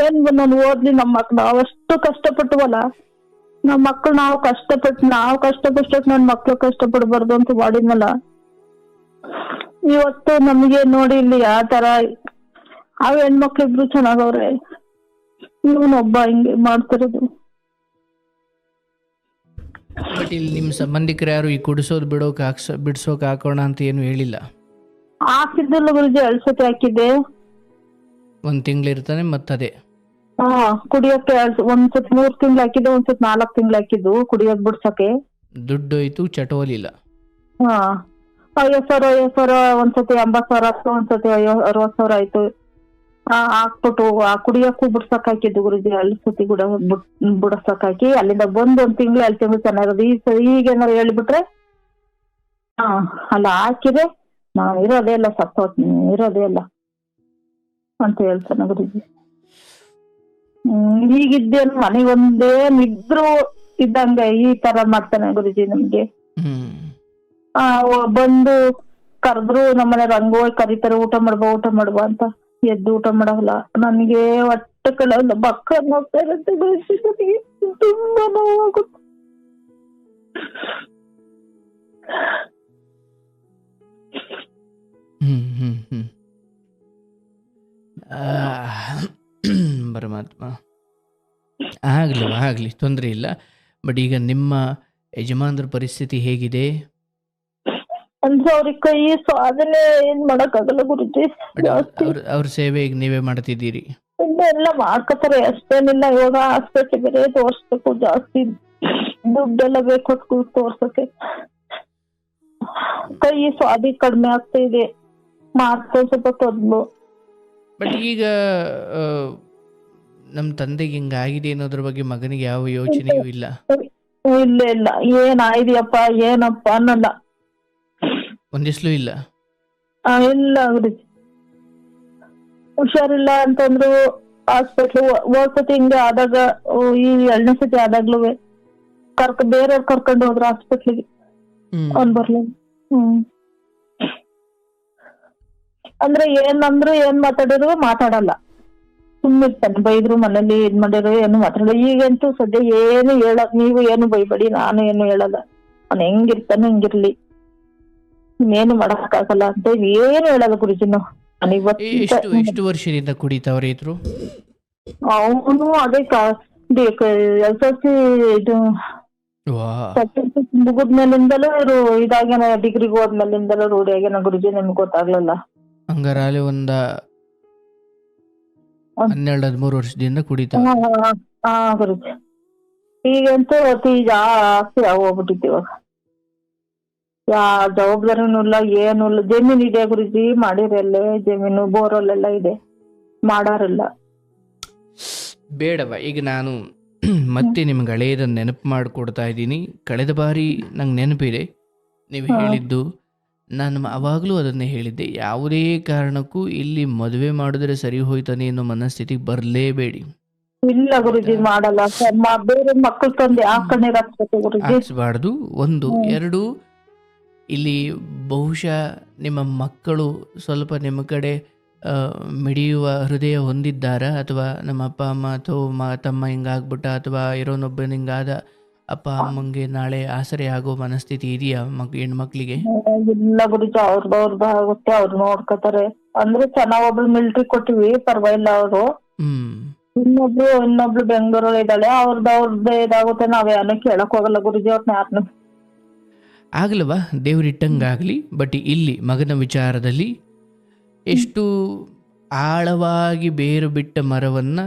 ನಾನು ಓದ್ಲಿ? ನಮ್ಮ ಮಕ್ಳು ನಾವಷ್ಟು ಕಷ್ಟಪಟ್ಟವಲ್ಲ. ನಮ್ಮ ಮಕ್ಳು ನಾವು ಕಷ್ಟಪಟ್ಟು ನನ್ ಮಕ್ಳು ಕಷ್ಟಪಡ್ಬಾರ್ದು ಅಂತ ಮಾಡಿದ್ನಲ್ಲ. ಇವತ್ತು ನಮ್ಗೆ ನೋಡಿ ಇಲ್ಲಿ ಯಾವ ತರ ಹೆಣ್ಮಕ್ಳಿಬ್ರು ಚೆನ್ನಾಗವ್ರೆ. ಇವನೊಬ್ಬ ಹಿಂಗೆ ಮಾಡ್ತಿರೋದು. ಬಟ್ ಇಲ್ಲಿ ನಿಮ್ ಸಂಬಂಧಿಕರು ಯಾರು ಈ ಕುಡಿಸೋದು ಬಿಡ್ಸೋಕ್ ಹಾಕೋಣ ಅಂತ ಏನು ಹೇಳಿಲ್ಲ? ಹಾಕಿದ್ದಲ್ಲ ಗುರುಜಿ. 2 ಸತಿ ಹಾಕಿದ್ದೆ. 1 ತಿಂಗಳು ಇರ್ತಾನೆ ಮತ್ತದೇ ಕುಡಿಯಕ್ಕೆ. ಒಂದ್ಸತಿ 3 ತಿಂಗಳು ಹಾಕಿದ್ದೆ, ಒಂದ್ಸತಿ 4 ತಿಂಗಳು ಹಾಕಿದ್ದು ಕುಡಿಯೋದ್ ಬಿಡ್ಸಕ್ಕೆ. ದುಡ್ಡು ಹೋಯ್ತು, ಚಟೋಲಿಲ್ಲ. 50,000 ಒಂದ್ಸತಿ 80,000 ಆಯ್ತು, ಒಂದ್ಸತಿ 60,000 ಆಯ್ತು. ಹಾಕ್ಬಿಟ್ಟು ಕುಡಿಯಕ್ಕೂ ಬಿಡ್ಸಕ್ ಹಾಕಿದ್ದು ಗುರುಜಿ. 2 ಸತಿ ಕೂಡ ಬಿಡ್ಸಕ್ ಹಾಕಿ ಅಲ್ಲಿಂದ ಬಂದು 1 ತಿಂಗಳು 2 ತಿಂಗಳು ಚೆನ್ನಾಗಿರೋದು. ಈಗೇನಾರು ಹೇಳ್ಬಿಟ್ರೆ ಅಲ್ಲ ಹಾಕಿದ್ರೆ ನಾನು ಇರೋದೇ ಇಲ್ಲ, ಸತ್ತೋಗ್ತೀನಿ, ಇರೋದೇ ಇಲ್ಲ ಅಂತ ಹೇಳ್ತಾನೆ ಗುರುಜಿ. ಈಗಿದ್ದೇನು ಮನೆಗೊಂದೇ ನಿದ್ರು ಇದ್ದಂಗೆ ಈ ತರ ಮಾಡ್ತಾನೆ ಗುರುಜಿ ನಮ್ಗೆ. ಬಂದು ಕರೆದ್ರು ನಮ್ಮನೆ ರಂಗೋಯ್ ಕರೀತಾರೆ, ಊಟ ಮಾಡ್ಬಾ ಅಂತ. ಎದ್ದು ಊಟ ಮಾಡಲ್ಲ. ನನಗೆ ಹೊಟ್ಟೆ ಕಳೆಲ್ಲ ಬಕ್ಕ ನೋಡ್ತಾ ಇರುತ್ತೆ ಗುರುಜಿ. ನನಗೆ ತುಂಬಾ ನೋವಾಗುತ್ತೆ. ಪರಮಾತ್ಮ ಆಗ್ಲಿ ತೊಂದರೆ ಇಲ್ಲ. ಬಟ್ ಈಗ ನಿಮ್ಮ ಯಜಮಾನ್ರ ಪರಿಸ್ಥಿತಿ ಹೇಗಿದೆ? ಅಂದ್ರೆ ಅವ್ರಿಗೆ ಕೈ ಸಾಧನೆ ಏನ್ ಮಾಡಕ್ಕಾಗಲ್ಲ ಗುರುಜಿ. ಅವ್ರ ಸೇವೆ ಈಗ ನೀವೇ ಮಾಡ್ತಿದ್ದೀರಿ? ಎಲ್ಲ ಮಾಡ್ಕೋತಾರೆ, ಅಷ್ಟೇನಿಲ್ಲ. ಇವಾಗ ಆಸ್ಪತ್ರೆ ಬೇರೆ ತೋರ್ಸ್ಬೇಕು, ಜಾಸ್ತಿ ದುಡ್ಡೆಲ್ಲ ಬೇಕು ತೋರ್ಸಕ್ಕೆ. ಕೈ ಸ್ವಾದಿ ಕಡಿಮೆ ಆಗ್ತಾ ಇದೆ, ಮಾಡ್ತಾ ಸ್ವಲ್ಪ ತೊಂದ್ಲು. ಬಟ್ ಈಗ ನಮ್ ತಂದೆಗೆ ಹಿಂಗಾಗಿದೆ ಅನ್ನೋದ್ರ ಬಗ್ಗೆ ಮಗನಿಗೆ ಯಾವ ಯೋಚನೆಯೂ ಇಲ್ಲ? ಇಲ್ಲ ಏನಾಯ್ದಿಯಪ್ಪ ಏನಪ್ಪ ಅನ್ನಲ್ಲ. ಒಂದಿಸ್ಲು ಇಲ್ಲ? ಇಲ್ಲ ಗುರುಜಿ. ಹುಷಾರಿಲ್ಲ ಅಂತಂದ್ರು ಹಾಸ್ಪಿಟ್ಲ್ ಹೋದ್ಸತಿ ಹಿಂಗೆ ಆದಾಗ ಈ 2ನೇ ಸತಿ ಆದಾಗ್ಲೂ ಬೇರೆಯವ್ರು ಕರ್ಕೊಂಡು ಹೋದ್ರು ಹಾಸ್ಪಿಟ್ಲಿಗೆ. ಅವ್ನ್ ಬರ್ಲಿಲ್ಲ. ಅಂದ್ರೆ ಏನಂದ್ರು ಏನ್ ಮಾತಾಡಿದ್ರು ಮಾತಾಡಲ್ಲ, ಸುಮ್ಮಿರ್ತಾನೆ. ಬೈದ್ರು ಮನೇಲಿ ಇದ್ ಮಾಡಿದ್ರು ಏನು ಮಾತಾಡಲ್ಲ. ಈಗಂತೂ ಸದ್ಯ ಏನು ಹೇಳಕ್, ನೀವು ಏನು ಬೈಬೇಡಿ, ನಾನು ಏನು ಹೇಳಲ್ಲ, ಅವ್ನ್ ಹೆಂಗಿರ್ತಾನೆ ಹಂಗಿರ್ಲಿ, ಇನ್ನೇನು ಮಾಡಕ್ಕಾಗಲ್ಲ ಅಂತ ಏನು ಹೇಳಲ್ಲ ಗುರುಜಿ. ನಾವು ಎಷ್ಟು ವರ್ಷದಿಂದ ಕುಡಿತಾವ್ರೆ ಇದ್ರು? ಅವನು ಅದೇ SLC ಇದು ಮುಗಿದ್ಮೇಲಿಂದಲೂ ಇವರು ಇದಾಗ್ಯಾನ, ಡಿಗ್ರಿಗೆ ಹೋದ್ಮೇಲಿಂದಲೂ ರೂಢಿ ಆಗ್ಯಾನ ಗುರುಜಿ. ನಿಮ್ಗೆ ಗೊತ್ತಾಗ್ಲಲ್ಲ. ಹಂಗಾರೆ ಒಂದ 12-13 ವರ್ಷದಿಂದ ಕುಡಿತಾವ. ಹಾ ಗುರುಜಿ. ಈಗಂತೂ ಅತಿ ಜಾಸ್ತಿ ಹೋಗ್ಬಿಟ್ಟಿತ್ತು. ಇವಾಗ ಜವಾಬ್ದಾರಿನೂ ಇಲ್ಲ, ಏನು ಇಲ್ಲ. ಜಮೀನ್ ಇದೆ ಗುರುಜಿ, ಮಾಡಿರಲ್ಲೇ ಜಮೀನು ಬೋರಲ್ಲೆಲ್ಲ ಇದೆ, ಮಾಡಾರಿಲ್ಲ. ಬೇಡವ, ಈಗ ನಾನು ಮತ್ತೆ ನಿಮ್ಗೆ ಹಳೆಯದನ್ನು ನೆನಪು ಮಾಡಿಕೊಡ್ತಾ ಇದ್ದೀನಿ. ಕಳೆದ ಬಾರಿ ನಂಗೆ ನೆನಪಿದೆ ನೀವು ಹೇಳಿದ್ದು. ನಾನು ಅವಾಗಲೂ ಅದನ್ನೇ ಹೇಳಿದ್ದೆ, ಯಾವುದೇ ಕಾರಣಕ್ಕೂ ಇಲ್ಲಿ ಮದುವೆ ಮಾಡಿದ್ರೆ ಸರಿ ಹೋಯ್ತಾನೆ ಅನ್ನೋ ಮನಸ್ಥಿತಿಗೆ ಬರಲೇಬೇಡಿ. ಇಲ್ಲ ಗುರುಜಿ, ಮಾಡಲ್ಲ. ಬೇರೆ ಮಕ್ಕಳು ತಂದೆ ಹಾಕ್ಸ್ಬಾರ್ದು. 1, 2, ಇಲ್ಲಿ ಬಹುಶಃ ನಿಮ್ಮ ಮಕ್ಕಳು ಸ್ವಲ್ಪ ನಿಮ್ಮ ಕಡೆ ಮಿಡಿಯುವ ಹೃದಯ ಹೊಂದಿದ್ದಾರಾ, ಅಥವಾ ನಮ್ಮ ಅಪ್ಪ ಅಮ್ಮ ಅಥವಾ ತಮ್ಮ ಹಿಂಗಾಗ್ಬಿಟ್ಟ, ಅಥವಾ ಇರೋನೊಬ್ಬನ ಹಿಂಗಾದ ಅಪ್ಪ ಅಮ್ಮಂಗೆ ನಾಳೆ ಆಸರೆ ಆಗೋ ಮನಸ್ಥಿತಿ ಇದೆಯಾ ಹೆಣ್ಮಕ್ಳಿಗೆ? ಇಲ್ಲ ಗುರುಜಿ, ಅವ್ರದ್ದು ಆಗುತ್ತೆ, ಅವ್ರು ನೋಡ್ಕೋತಾರೆ. ಅಂದ್ರೆ ಚೆನ್ನಾಗ್ ಒಬ್ಳು ಮಿಲ್ಟ್ರಿ ಕೊಟ್ಟಿವಿ, ಪರವಾಗಿಲ್ಲ. ಅವರು ಇನ್ನೊಬ್ಳು ಬೆಂಗಳೂರಲ್ಲಿ ಇದ್ದಾಳೆ, ಅವ್ರದ್ದೇ ಇದಾಗುತ್ತೆ. ನಾವೇನೋ ಕೇಳಕ್ ಹೋಗಲ್ಲ ಗುರುಜಿ, ಅವ್ರನ್ನ ಯಾರನ್ನ. ಆಗ್ಲವಾ, ದೇವ್ರಿಟ್ಟಂಗಾಗ್ಲಿ. ಬಟ್ ಇಲ್ಲಿ ಮಗನ ವಿಚಾರದಲ್ಲಿ ಎಷ್ಟು ಆಳವಾಗಿ ಬೇರು ಬಿಟ್ಟ ಮರವನ್ನು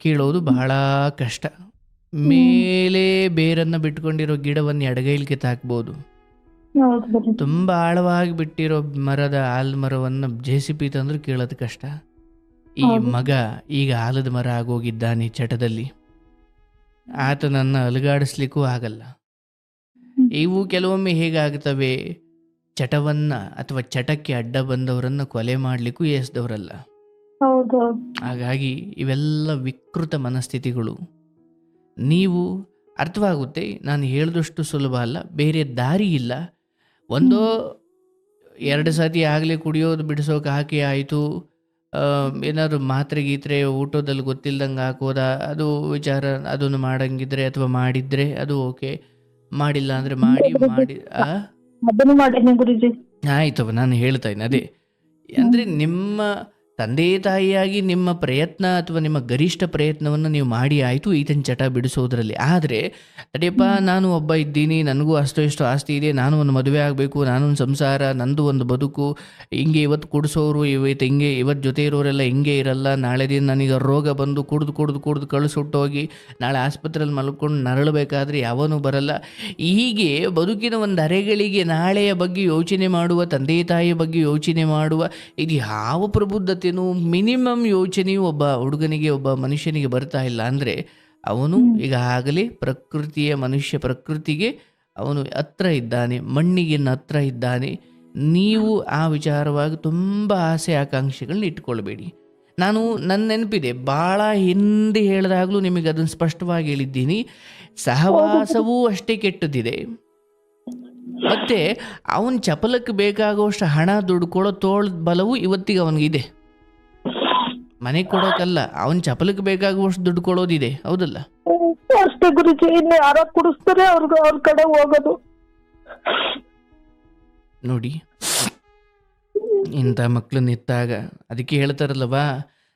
ಕೀಳೋದು ಬಹಳ ಕಷ್ಟ. ಮೇಲೆ ಬೇರನ್ನು ಬಿಟ್ಕೊಂಡಿರೋ ಗಿಡವನ್ನು ಎಡಗೈಲಿಗೆ ತಾಕ್ಬೋದು. ತುಂಬ ಆಳವಾಗಿ ಬಿಟ್ಟಿರೋ ಮರದ ಆಲಮರವನ್ನು JCB ತಂದ್ರೆ ಕೀಳೋದು ಕಷ್ಟ. ಈ ಮಗ ಈಗ ಆಲದ ಮರ ಆಗೋಗಿದ್ದಾನೆ ಚಟದಲ್ಲಿ, ಆತನನ್ನು ಅಲುಗಾಡಿಸ್ಲಿಕ್ಕೂ ಆಗಲ್ಲ. ಇವು ಕೆಲವೊಮ್ಮೆ ಹೇಗಾಗ್ತವೆ, ಚಟವನ್ನು ಅಥವಾ ಚಟಕ್ಕೆ ಅಡ್ಡ ಬಂದವರನ್ನು ಕೊಲೆ ಮಾಡಲಿಕ್ಕೂ ಎಸ್ದವರಲ್ಲ. ಹಾಗಾಗಿ ಇವೆಲ್ಲ ವಿಕೃತ ಮನಸ್ಥಿತಿಗಳು. ನೀವು ಅರ್ಥವಾಗುತ್ತೆ, ನಾನು ಹೇಳಿದಷ್ಟು ಸುಲಭ ಅಲ್ಲ, ಬೇರೆ ದಾರಿ ಇಲ್ಲ. 1-2 ಸತಿ ಆಗಲೇ ಕುಡಿಯೋದು ಬಿಡಿಸೋಕೆ ಹಾಕಿ ಆಯಿತು, ಏನಾದ್ರು ಮಾತ್ರೆ ಗೀತ್ರೆ ಊಟದಲ್ಲಿ ಗೊತ್ತಿಲ್ದಂಗೆ ಹಾಕೋದ, ಅದು ವಿಚಾರ. ಅದನ್ನು ಮಾಡಂಗಿದ್ರೆ ಅಥವಾ ಮಾಡಿದರೆ ಅದು ಓಕೆ, ಮಾಡಿಲ್ಲ ಅಂದರೆ ಮಾಡಿ ಆಯ್ತವ. ನಾನು ಹೇಳ್ತಾ ಇದ್ದೀನಿ ಅದೇ, ಅಂದರೆ ನಿಮ್ಮ ತಂದೆ ತಾಯಿಯಾಗಿ ನಿಮ್ಮ ಪ್ರಯತ್ನ ಅಥವಾ ನಿಮ್ಮ ಗರಿಷ್ಠ ಪ್ರಯತ್ನವನ್ನು ನೀವು ಮಾಡಿ ಆಯಿತು ಈತನ ಚಟ ಬಿಡಿಸೋದ್ರಲ್ಲಿ. ಆದರೆ ಅದೇಪ್ಪ, ನಾನು ಒಬ್ಬ ಇದ್ದೀನಿ, ನನಗೂ ಅಷ್ಟು ಎಷ್ಟು ಆಸ್ತಿ ಇದೆ, ನಾನು ಒಂದು ಮದುವೆ ಆಗಬೇಕು, ನಾನೊಂದು ಸಂಸಾರ, ನಂದು ಒಂದು ಬದುಕು, ಹಿಂಗೆ ಇವತ್ತು ಕುಡಿಸೋರು ಇವತ್ತು ಜೊತೆ ಇರೋರೆಲ್ಲ ಹಿಂಗೆ ಇರಲ್ಲ, ನಾಳೆ ದಿನ ನನಗೆ ರೋಗ ಬಂದು ಕುಡ್ದು ಕಳಿಸುಟ್ಟೋಗಿ ನಾಳೆ ಆಸ್ಪತ್ರೆಯಲ್ಲಿ ಮಲ್ಕೊಂಡು ನರಳಬೇಕಾದ್ರೆ ಯಾವನೂ ಬರಲ್ಲ. ಹೀಗೆ ಬದುಕಿನ ಒಂದು ಅರೆಗಳಿಗೆ ನಾಳೆಯ ಬಗ್ಗೆ ಯೋಚನೆ ಮಾಡುವ, ತಂದೆ ತಾಯಿಯ ಬಗ್ಗೆ ಯೋಚನೆ ಮಾಡುವ, ಇದು ಯಾವ ಪ್ರಬುದ್ಧತೆ, ಮಿನಿಮಮ್ ಯೋಚನೆಯು ಒಬ್ಬ ಹುಡುಗನಿಗೆ, ಒಬ್ಬ ಮನುಷ್ಯನಿಗೆ ಬರ್ತಾ ಇಲ್ಲ ಅಂದರೆ ಅವನು ಈಗಾಗಲೇ ಮನುಷ್ಯ ಪ್ರಕೃತಿಗೆ ಅವನು ಹತ್ರ ಇದ್ದಾನೆ, ಮಣ್ಣಿಗೆ ಹತ್ರ ಇದ್ದಾನೆ. ನೀವು ಆ ವಿಚಾರವಾಗಿ ತುಂಬ ಆಸೆ ಆಕಾಂಕ್ಷೆಗಳನ್ನ ಇಟ್ಕೊಳ್ಬೇಡಿ. ನಾನು ನನ್ನ ನೆನಪಿದೆ, ಭಾಳ ಹಿಂದೆ ಹೇಳಿದಾಗಲೂ ನಿಮಗೆ ಅದನ್ನು ಸ್ಪಷ್ಟವಾಗಿ ಹೇಳಿದ್ದೀನಿ, ಸಹವಾಸವೂ ಅಷ್ಟೇ ಕೆಟ್ಟದಿದೆ. ಮತ್ತು ಅವನ ಚಪಲಕ್ಕೆ ಬೇಕಾಗುವಷ್ಟು ಹಣ ದುಡ್ಡು ತೋಳದ ಬಲವು ಇವತ್ತಿಗೆ ಅವನಿಗಿದೆ. ಮನೆ ಕೊಡೋಕಲ್ಲ, ಅವನ್ ಚಪಲಕ್ಕೆ ಬೇಕಾಗುವಷ್ಟು ದುಡ್ಡು ಕೊಡೋದಿದೆ, ಹೌದಲ್ಲ? ಅಷ್ಟೇ ಗುರುಜಿ, ಇನ್ನು ಯಾರ ಕುಡಿಸ್ತಾರೆ ಅವ್ರ ಕಡೆ ಹೋಗೋದು. ನೋಡಿ, ಇಂಥ ಮಕ್ಕಳನ್ನ ಇತ್ತಾಗ ಅದಕ್ಕೆ ಹೇಳ್ತಾರಲ್ಲವಾ,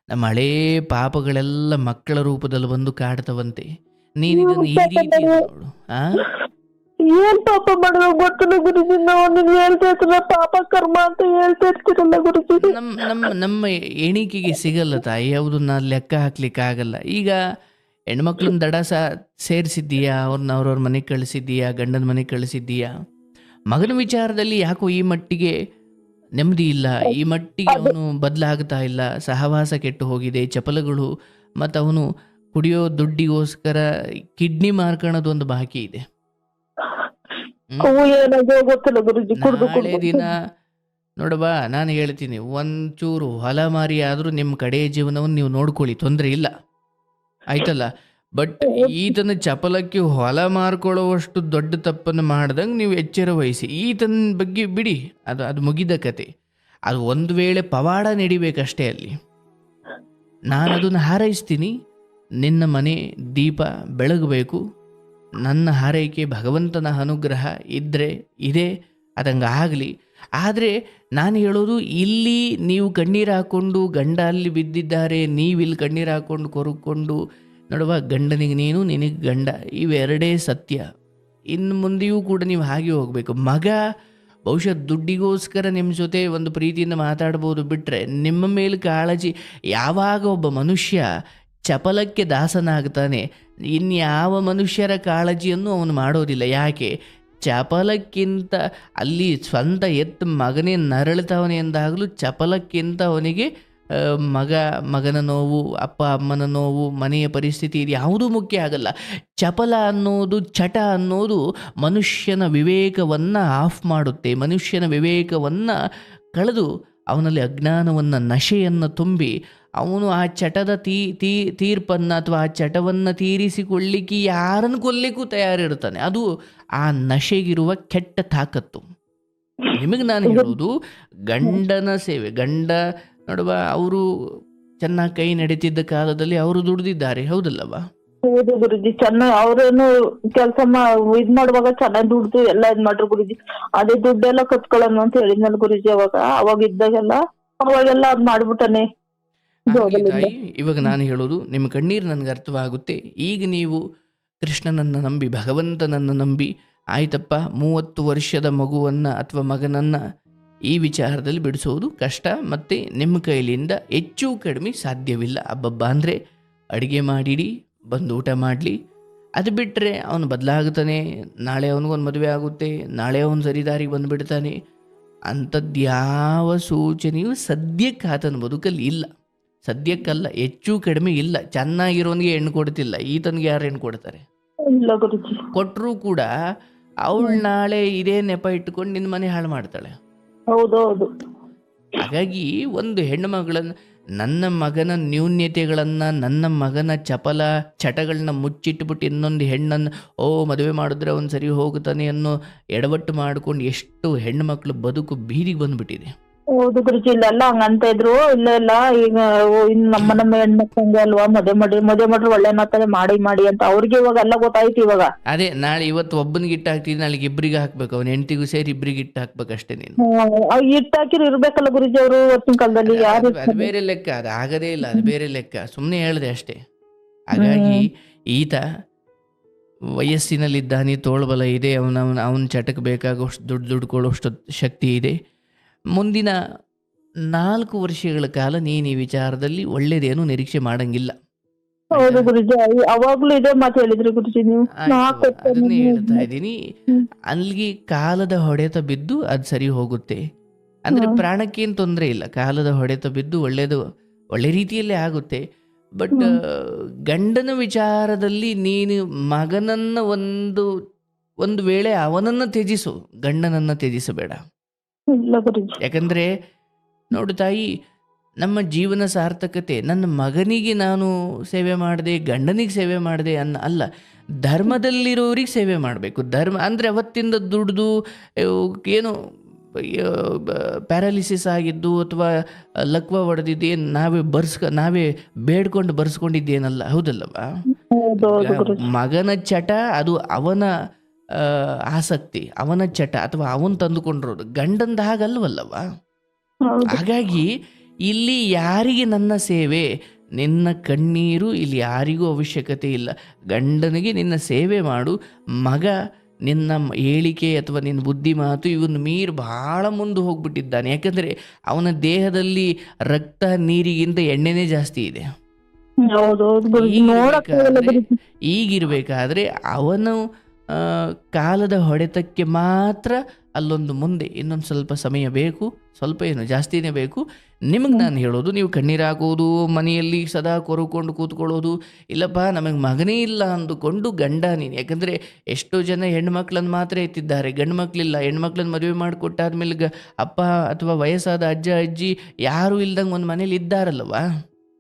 ನಮ್ಮ ಹಳೇ ಪಾಪಗಳೆಲ್ಲ ಮಕ್ಕಳ ರೂಪದಲ್ಲಿ ಬಂದು ಕಾಡ್ತವಂತೆ. ನೀನಿದನ್ನು ಈ ರೀತಿ ನೋಡು. ಏನ್ ಪಾಪ ಮಾಡುವ ಗೊತ್ತಿಲ್ಲ ಗುರುಜಿ, ನಾವು ಹೇಳ್ತಾ ಇರ್ತೀರ ಪಾಪ ಕರ್ಮ ಅಂತ ಹೇಳ್ತಾ ಇರ್ತೀರಲ್ಲ ಗುರುಜಿ. ನಮ್ಮ ಎಣಿಕೆಗೆ ಸಿಗಲ್ಲ ತಾಯಿ, ಯಾವುದನ್ನ ಲೆಕ್ಕ ಹಾಕ್ಲಿಕ್ಕೆ ಆಗಲ್ಲ. ಈಗ ಹೆಣ್ಮಕ್ಳನ್ನ ದಡ ಸೇರಿಸಿದ್ದೀಯಾ, ಅವ್ರವ್ರ ಮನೆಗೆ ಕಳಿಸಿದ್ದೀಯಾ, ಗಂಡನ ಮನೆಗೆ ಕಳಿಸಿದ್ದೀಯಾ, ಮಗನ ವಿಚಾರದಲ್ಲಿ ಯಾಕೋ ಈ ಮಟ್ಟಿಗೆ ನೆಮ್ಮದಿ ಇಲ್ಲ, ಈ ಮಟ್ಟಿಗೆ ಅವನು ಬದಲಾಗ್ತಾ ಇಲ್ಲ, ಸಹವಾಸ ಕೆಟ್ಟು ಹೋಗಿದೆ, ಚಪಲಗಳು, ಮತ್ತು ಅವನು ಕುಡಿಯೋ ದುಡ್ಡಿಗೋಸ್ಕರ ಕಿಡ್ನಿ ಮಾರ್ಕೊಳ್ಳೋದು ಒಂದು ಬಾಕಿ ಇದೆ. ನಾಳೆ ದಿನ ನೋಡವ್ವ, ನಾನು ಹೇಳ್ತೀನಿ, ಒಂಚೂರು ಹೊಲ ಮಾರಿ ಆದರೂ ನಿಮ್ಮ ಕಡೆ ಜೀವನವನ್ನು ನೀವು ನೋಡ್ಕೊಳ್ಳಿ, ತೊಂದರೆ ಇಲ್ಲ, ಆಯ್ತಲ್ಲ. ಬಟ್ ಈತನ ಚಪಲಕ್ಕೆ ಹೊಲ ಮಾರ್ಕೊಳ್ಳುವಷ್ಟು ದೊಡ್ಡ ತಪ್ಪನ್ನು ಮಾಡ್ದಂಗೆ ನೀವು ಎಚ್ಚರ ವಹಿಸಿ. ಈತನ ಬಗ್ಗೆ ಬಿಡಿ, ಅದು ಮುಗಿದ ಕತೆ. ಅದು ಒಂದು ವೇಳೆ ಪವಾಡ ನಡಿಬೇಕಷ್ಟೇ ಅಲ್ಲಿ. ನಾನು ಅದನ್ನು ಹಾರೈಸ್ತೀನಿ, ನಿನ್ನ ಮನೆ ದೀಪ ಬೆಳಗಬೇಕು. ನನ್ನ ಹಾರೈಕೆ, ಭಗವಂತನ ಅನುಗ್ರಹ ಇದ್ದರೆ ಇದೆ, ಅದಂಗೆ ಆಗಲಿ. ಆದರೆ ನಾನು ಹೇಳೋದು, ಇಲ್ಲಿ ನೀವು ಕಣ್ಣೀರು ಹಾಕ್ಕೊಂಡು ಗಂಡ ಅಲ್ಲಿ ಬಿದ್ದಿದ್ದಾರೆ, ನೀವಿಲ್ಲಿ ಕಣ್ಣೀರು ಹಾಕ್ಕೊಂಡು ಕೊರಕೊಂಡು, ನೋಡುವ, ಗಂಡನಿಗೆ ನೀನು, ನಿನಗೆ ಗಂಡ, ಇವೆರಡೇ ಸತ್ಯ. ಇನ್ನು ಮುಂದೆಯೂ ಕೂಡ ನೀವು ಹಾಗೆ ಹೋಗಬೇಕು. ಮಗ ಬಹುಶಃ ದುಡ್ಡಿಗೋಸ್ಕರ ನಿಮ್ಮ ಜೊತೆ ಒಂದು ಪ್ರೀತಿಯಿಂದ ಮಾತಾಡ್ಬೋದು, ಬಿಟ್ಟರೆ ನಿಮ್ಮ ಮೇಲೆ ಕಾಳಜಿ. ಯಾವಾಗ ಒಬ್ಬ ಮನುಷ್ಯ ಚಪಲಕ್ಕೆ ದಾಸನಾಗ್ತಾನೆ, ಇನ್ಯಾವ ಮನುಷ್ಯರ ಕಾಳಜಿಯನ್ನು ಅವನು ಮಾಡೋದಿಲ್ಲ. ಯಾಕೆ? ಚಪಲಕ್ಕಿಂತ ಅಲ್ಲಿ ಸ್ವಂತ ಮಗನೇ ನರಳುತ್ತವನೇ ಎಂದಾಗಲೂ ಚಪಲಕ್ಕಿಂತ ಅವನಿಗೆ ಮಗನ ನೋವು, ಅಪ್ಪ ಅಮ್ಮನ ನೋವು, ಮನೆಯ ಪರಿಸ್ಥಿತಿ, ಇದು ಯಾವುದೂ ಮುಖ್ಯ ಆಗಲ್ಲ. ಚಪಲ ಅನ್ನೋದು, ಚಟ ಅನ್ನೋದು ಮನುಷ್ಯನ ವಿವೇಕವನ್ನು ಆಫ್ ಮಾಡುತ್ತೆ. ಮನುಷ್ಯನ ವಿವೇಕವನ್ನು ಕಳೆದು ಅವನಲ್ಲಿ ಅಜ್ಞಾನವನ್ನು, ನಶೆಯನ್ನು ತುಂಬಿ ಅವನು ಆ ಚಟದ ತೀರ್ಪನ್ನು ಅಥವಾ ಆ ಚಟವನ್ನು ತೀರಿಸಿಕೊಳ್ಳಿಕ್ಕೆ ಯಾರನ್ನು ಕೊಲ್ಲಿಕ್ಕೂ ತಯಾರಿರ್ತಾನೆ. ಅದು ಆ ನಶೆಗಿರುವ ಕೆಟ್ಟ ತಾಕತ್ತು. ನಿಮಗೆ ನಾನು ಹೇಳೋದು, ಗಂಡನ ಸೇವೆ. ಗಂಡ ನೋಡುವ, ಅವರು ಚೆನ್ನಾಗಿ ಕೈ ನಡೀತಿದ್ದ ಕಾಲದಲ್ಲಿ ಅವರು ದುಡ್ದಿದ್ದಾರೆ, ಹೌದಲ್ಲವ? ಹೌದು ಗುರುಜಿ, ಚೆನ್ನಾಗಿ ಅವ್ರೇನು ಕೆಲಸ ಇದ್ ಮಾಡುವಾಗ ಚೆನ್ನಾಗಿ ದುಡ್ದು ಎಲ್ಲ ಇದ್ ಮಾಡ್ರು ಗುರುಜಿ. ಅದೇ ದುಡ್ಡೆಲ್ಲ ಕತ್ಕೊಳ್ಳೋಣ ಅಂತ ಹೇಳಿದ್ನಲ್ಲ ಗುರುಜಿ, ಅವಾಗ ಇದ್ದಾಗೆಲ್ಲ ಅವಾಗೆಲ್ಲ ಅದ್ ಮಾಡ್ಬಿಟ್ಟಾನೆ. ತಾಯಿ, ಇವಾಗ ನಾನು ಹೇಳೋದು, ನಿಮ್ಮ ಕಣ್ಣೀರು ನನಗೆ ಅರ್ಥವಾಗುತ್ತೆ. ಈಗ ನೀವು ಕೃಷ್ಣನನ್ನು ನಂಬಿ, ಭಗವಂತನನ್ನು ನಂಬಿ, ಆಯ್ತಪ್ಪ, 30 ವರ್ಷದ ಮಗುವನ್ನು ಅಥವಾ ಮಗನನ್ನು ಈ ವಿಚಾರದಲ್ಲಿ ಬಿಡಿಸೋದು ಕಷ್ಟ, ಮತ್ತು ನಿಮ್ಮ ಕೈಲಿಂದ ಹೆಚ್ಚು ಕಡಿಮೆ ಸಾಧ್ಯವಿಲ್ಲ. ಹಬ್ಬಬ್ಬ ಅಂದರೆ ಅಡುಗೆ ಮಾಡಿಡಿ, ಬಂದು ಊಟ ಮಾಡಲಿ. ಅದು ಬಿಟ್ಟರೆ ಅವನು ಬದಲಾಗುತ್ತಾನೆ, ನಾಳೆ ಅವನಿಗೊಂದು ಮದುವೆ ಆಗುತ್ತೆ, ನಾಳೆ ಅವನು ಸರಿದಾರಿಗೆ ಬಂದುಬಿಡ್ತಾನೆ. ಅಂಥದ್ದು ಯಾವ ಸೂಚನೆಯೂ ಸದ್ಯಕ್ಕೆ ಆತನ ಬದುಕಲ್ಲಿ ಇಲ್ಲ. ಸದ್ಯಕ್ಕಲ್ಲ, ಹೆಚ್ಚು ಕಡಿಮೆ ಇಲ್ಲ. ಚೆನ್ನಾಗಿರೋನಿಗೆ ಹೆಣ್ಣು ಕೊಡ್ತಿಲ್ಲ, ಈತನಿಗೆ ಯಾರು ಹೆಣ್ಣು ಕೊಡ್ತಾರೆ? ಕೊಟ್ಟರೂ ಕೂಡ ಅವಳು ನಾಳೆ ಇದೇ ನೆಪ ಇಟ್ಕೊಂಡು ನಿನ್ನ ಮನೆ ಹಾಳು ಮಾಡ್ತಾಳೆ. ಹೌದೌದು. ಹಾಗಾಗಿ ಒಂದು ಹೆಣ್ಣು ಮಗಳನ್ನು, ನನ್ನ ಮಗನ ನ್ಯೂನ್ಯತೆಗಳನ್ನು, ನನ್ನ ಮಗನ ಚಪಲ ಚಟಗಳನ್ನ ಮುಚ್ಚಿಟ್ಬಿಟ್ಟು ಇನ್ನೊಂದು ಹೆಣ್ಣನ್ನು ಮದುವೆ ಮಾಡಿದ್ರೆ ಅವನು ಸರಿ ಹೋಗುತ್ತಾನೆ ಅನ್ನೋ ಎಡವಟ್ಟು ಮಾಡ್ಕೊಂಡು ಎಷ್ಟು ಹೆಣ್ಣು ಮಕ್ಕಳು ಬದುಕು ಬೀದಿಗೆ ಬಂದ್ಬಿಟ್ಟಿದೆ. ಹೌದು ಗುರುಜಿ, ಇಲ್ಲೆಲ್ಲ ಹಂಗಂತ ಇದ್ರು. ಇಲ್ಲ ಈಗ ಇನ್ ನಮ್ಮ ಹೆಣ್ಮಕ್ಳಂಗೆ ಅಲ್ವಾ, ಮದುವೆ ಮಾಡ್ರೆ ಒಳ್ಳೆನಾಗ್ತದೆ, ಮಾಡಿ ಅಂತ ಅವ್ರಿಗೆ ಇವಾಗ ಎಲ್ಲ ಗೊತ್ತಾಯ್ತು. ಇವಾಗ ಅದೇ, ನಾಳೆ ಇವತ್ತು ಒಬ್ಬನಿಗೆ ಇಟ್ಟು ಹಾಕ್ತಿದ್ದೆ, ನಾಳೆಗೆ ಇಬ್ಬರಿಗೆ ಹಾಕ್ಬೇಕು, ಅವನ ಹೆಂಡತಿಗೂ ಸೇರಿ ಇಬ್ಬರಿಗೆ ಇಟ್ಟು ಹಾಕ್ಬೇಕಷ್ಟೇ. ನೀನು ಇಟ್ಟಾಕಿರ್ ಇರ್ಬೇಕಲ್ಲ ಗುರುಜಿ ಅವರು ಇವತ್ತಿನ ಕಾಲದಲ್ಲಿ. ಯಾರು ಅದು ಬೇರೆ ಲೆಕ್ಕ, ಅದು ಆಗದೇ ಇಲ್ಲ, ಅದು ಬೇರೆ ಲೆಕ್ಕ, ಸುಮ್ಮನೆ ಹೇಳಿದೆ ಅಷ್ಟೇ. ಹಾಗಾಗಿ ಈತ ವಯಸ್ಸಿನಲ್ಲಿದ್ದಾನೆ, ತೋಳ್ಬಲ ಇದೆ, ಅವನ ಚಟಕ್ಕೆ ಬೇಕಾಗೋಷ್ಟು ದುಡ್ಡುಕೊಳ್ಳೋಷ್ಟು ಶಕ್ತಿ ಇದೆ. ಮುಂದಿನ 4 ವರ್ಷಗಳ ಕಾಲ ನೀನು ಈ ವಿಚಾರದಲ್ಲಿ ಒಳ್ಳೇದೇನು ನಿರೀಕ್ಷೆ ಮಾಡಂಗಿಲ್ಲ. ಹೌದು ಗುರುಜಿ, ಅವಾಗ್ಲೂ ಇದೇ ಮಾತು ಹೇಳಿದ್ರಿ ಗುರುಜಿ ನೀವು. ಅದನ್ನೇ ಹೇಳ್ತಾ ಇದ್ದೀನಿ. ಅಲ್ಲಿಗೆ ಕಾಲದ ಹೊಡೆತ ಬಿದ್ದು ಅದು ಸರಿ ಹೋಗುತ್ತೆ. ಅಂದ್ರೆ ಪ್ರಾಣಕ್ಕೇನು ತೊಂದರೆ ಇಲ್ಲ, ಕಾಲದ ಹೊಡೆತ ಬಿದ್ದು ಒಳ್ಳೆ ರೀತಿಯಲ್ಲೇ ಆಗುತ್ತೆ. ಬಟ್ ಗಂಡನ ವಿಚಾರದಲ್ಲಿ ನೀನು ಮಗನನ್ನ ಒಂದು ವೇಳೆ ಅವನನ್ನ ತ್ಯಜಿಸು, ಗಂಡನನ್ನ ತ್ಯಜಿಸಬೇಡ. ಯಾಕಂದ್ರೆ ನೋಡು ತಾಯಿ, ನಮ್ಮ ಜೀವನ ಸಾರ್ಥಕತೆ ನನ್ನ ಮಗನಿಗೆ ನಾನು ಸೇವೆ ಮಾಡಿದೆ, ಗಂಡನಿಗೆ ಸೇವೆ ಮಾಡಿದೆ ಅಲ್ಲ, ಧರ್ಮದಲ್ಲಿರೋರಿಗೆ ಸೇವೆ ಮಾಡಬೇಕು. ಧರ್ಮ ಅಂದರೆ ಅವತ್ತಿಂದ ದುಡ್ದು ಏನು ಪ್ಯಾರಾಲಿಸಿಸ್ ಆಗಿದ್ದು ಅಥವಾ ಲಕ್ವ ಹೊಡೆದಿದ್ದೇನು ನಾವೇ ಬೇಡ್ಕೊಂಡು ಬರ್ಸ್ಕೊಂಡಿದ್ದೇನಲ್ಲ, ಹೌದಲ್ಲವಾ? ಮಗನ ಚಟ ಅದು ಅವನ ಆಸಕ್ತಿ, ಅವನ ಚಟ ಅಥವಾ ಅವನು ತಂದುಕೊಂಡಿರೋದು. ಗಂಡಂದ ಹಾಗಲ್ವಲ್ಲವ? ಹಾಗಾಗಿ ಇಲ್ಲಿ ಯಾರಿಗೆ ನನ್ನ ಸೇವೆ, ನಿನ್ನ ಕಣ್ಣೀರು ಇಲ್ಲಿ ಯಾರಿಗೂ ಅವಶ್ಯಕತೆ ಇಲ್ಲ. ಗಂಡನಿಗೆ ನಿನ್ನ ಸೇವೆ ಮಾಡು. ಮಗ ನಿನ್ನ ಹೇಳಿಕೆ ಅಥವಾ ನಿನ್ನ ಬುದ್ಧಿ ಮಾತು ಇವನು ಮೀರಿ ಬಹಳ ಮುಂದೆ ಹೋಗ್ಬಿಟ್ಟಿದ್ದಾನೆ. ಯಾಕಂದರೆ ಅವನ ದೇಹದಲ್ಲಿ ರಕ್ತ ನೀರಿಗಿಂತ ಎಣ್ಣೆನೇ ಜಾಸ್ತಿ ಇದೆ. ಈಗಿರ್ಬೇಕಾದ್ರೆ ಅವನು ಕಾಲದ ಹೊಡೆತಕ್ಕೆ ಮಾತ್ರ ಅಲ್ಲೊಂದು ಮುಂದೆ ಇನ್ನೊಂದು ಸ್ವಲ್ಪ ಸಮಯ ಬೇಕು, ಸ್ವಲ್ಪ ಏನು ಜಾಸ್ತಿನೇ ಬೇಕು. ನಿಮಗೆ ನಾನು ಹೇಳೋದು, ನೀವು ಕಣ್ಣೀರು ಹಾಕೋದು, ಮನೆಯಲ್ಲಿ ಸದಾ ಕೊರ್ಕೊಂಡು ಕೂತ್ಕೊಳ್ಳೋದು, ಇಲ್ಲಪ್ಪ ನಮಗೆ ಮಗನೇ ಇಲ್ಲ ಅಂದುಕೊಂಡು ಗಂಡ ನೀನು. ಯಾಕಂದರೆ ಎಷ್ಟೋ ಜನ ಹೆಣ್ಮಕ್ಳನ್ನು ಮಾತ್ರ ಎತ್ತಿದ್ದಾರೆ, ಗಂಡು ಮಕ್ಕಳಿಲ್ಲ. ಹೆಣ್ಮಕ್ಳನ್ನ ಮದುವೆ ಮಾಡಿಕೊಟ್ಟಾದ್ಮೇಲೆ ಅಪ್ಪ ಅಥವಾ ವಯಸ್ಸಾದ ಅಜ್ಜ ಅಜ್ಜಿ ಯಾರೂ ಇಲ್ದಂಗೆ ಒಂದು ಮನೇಲಿ ಇದ್ದಾರಲ್ವ.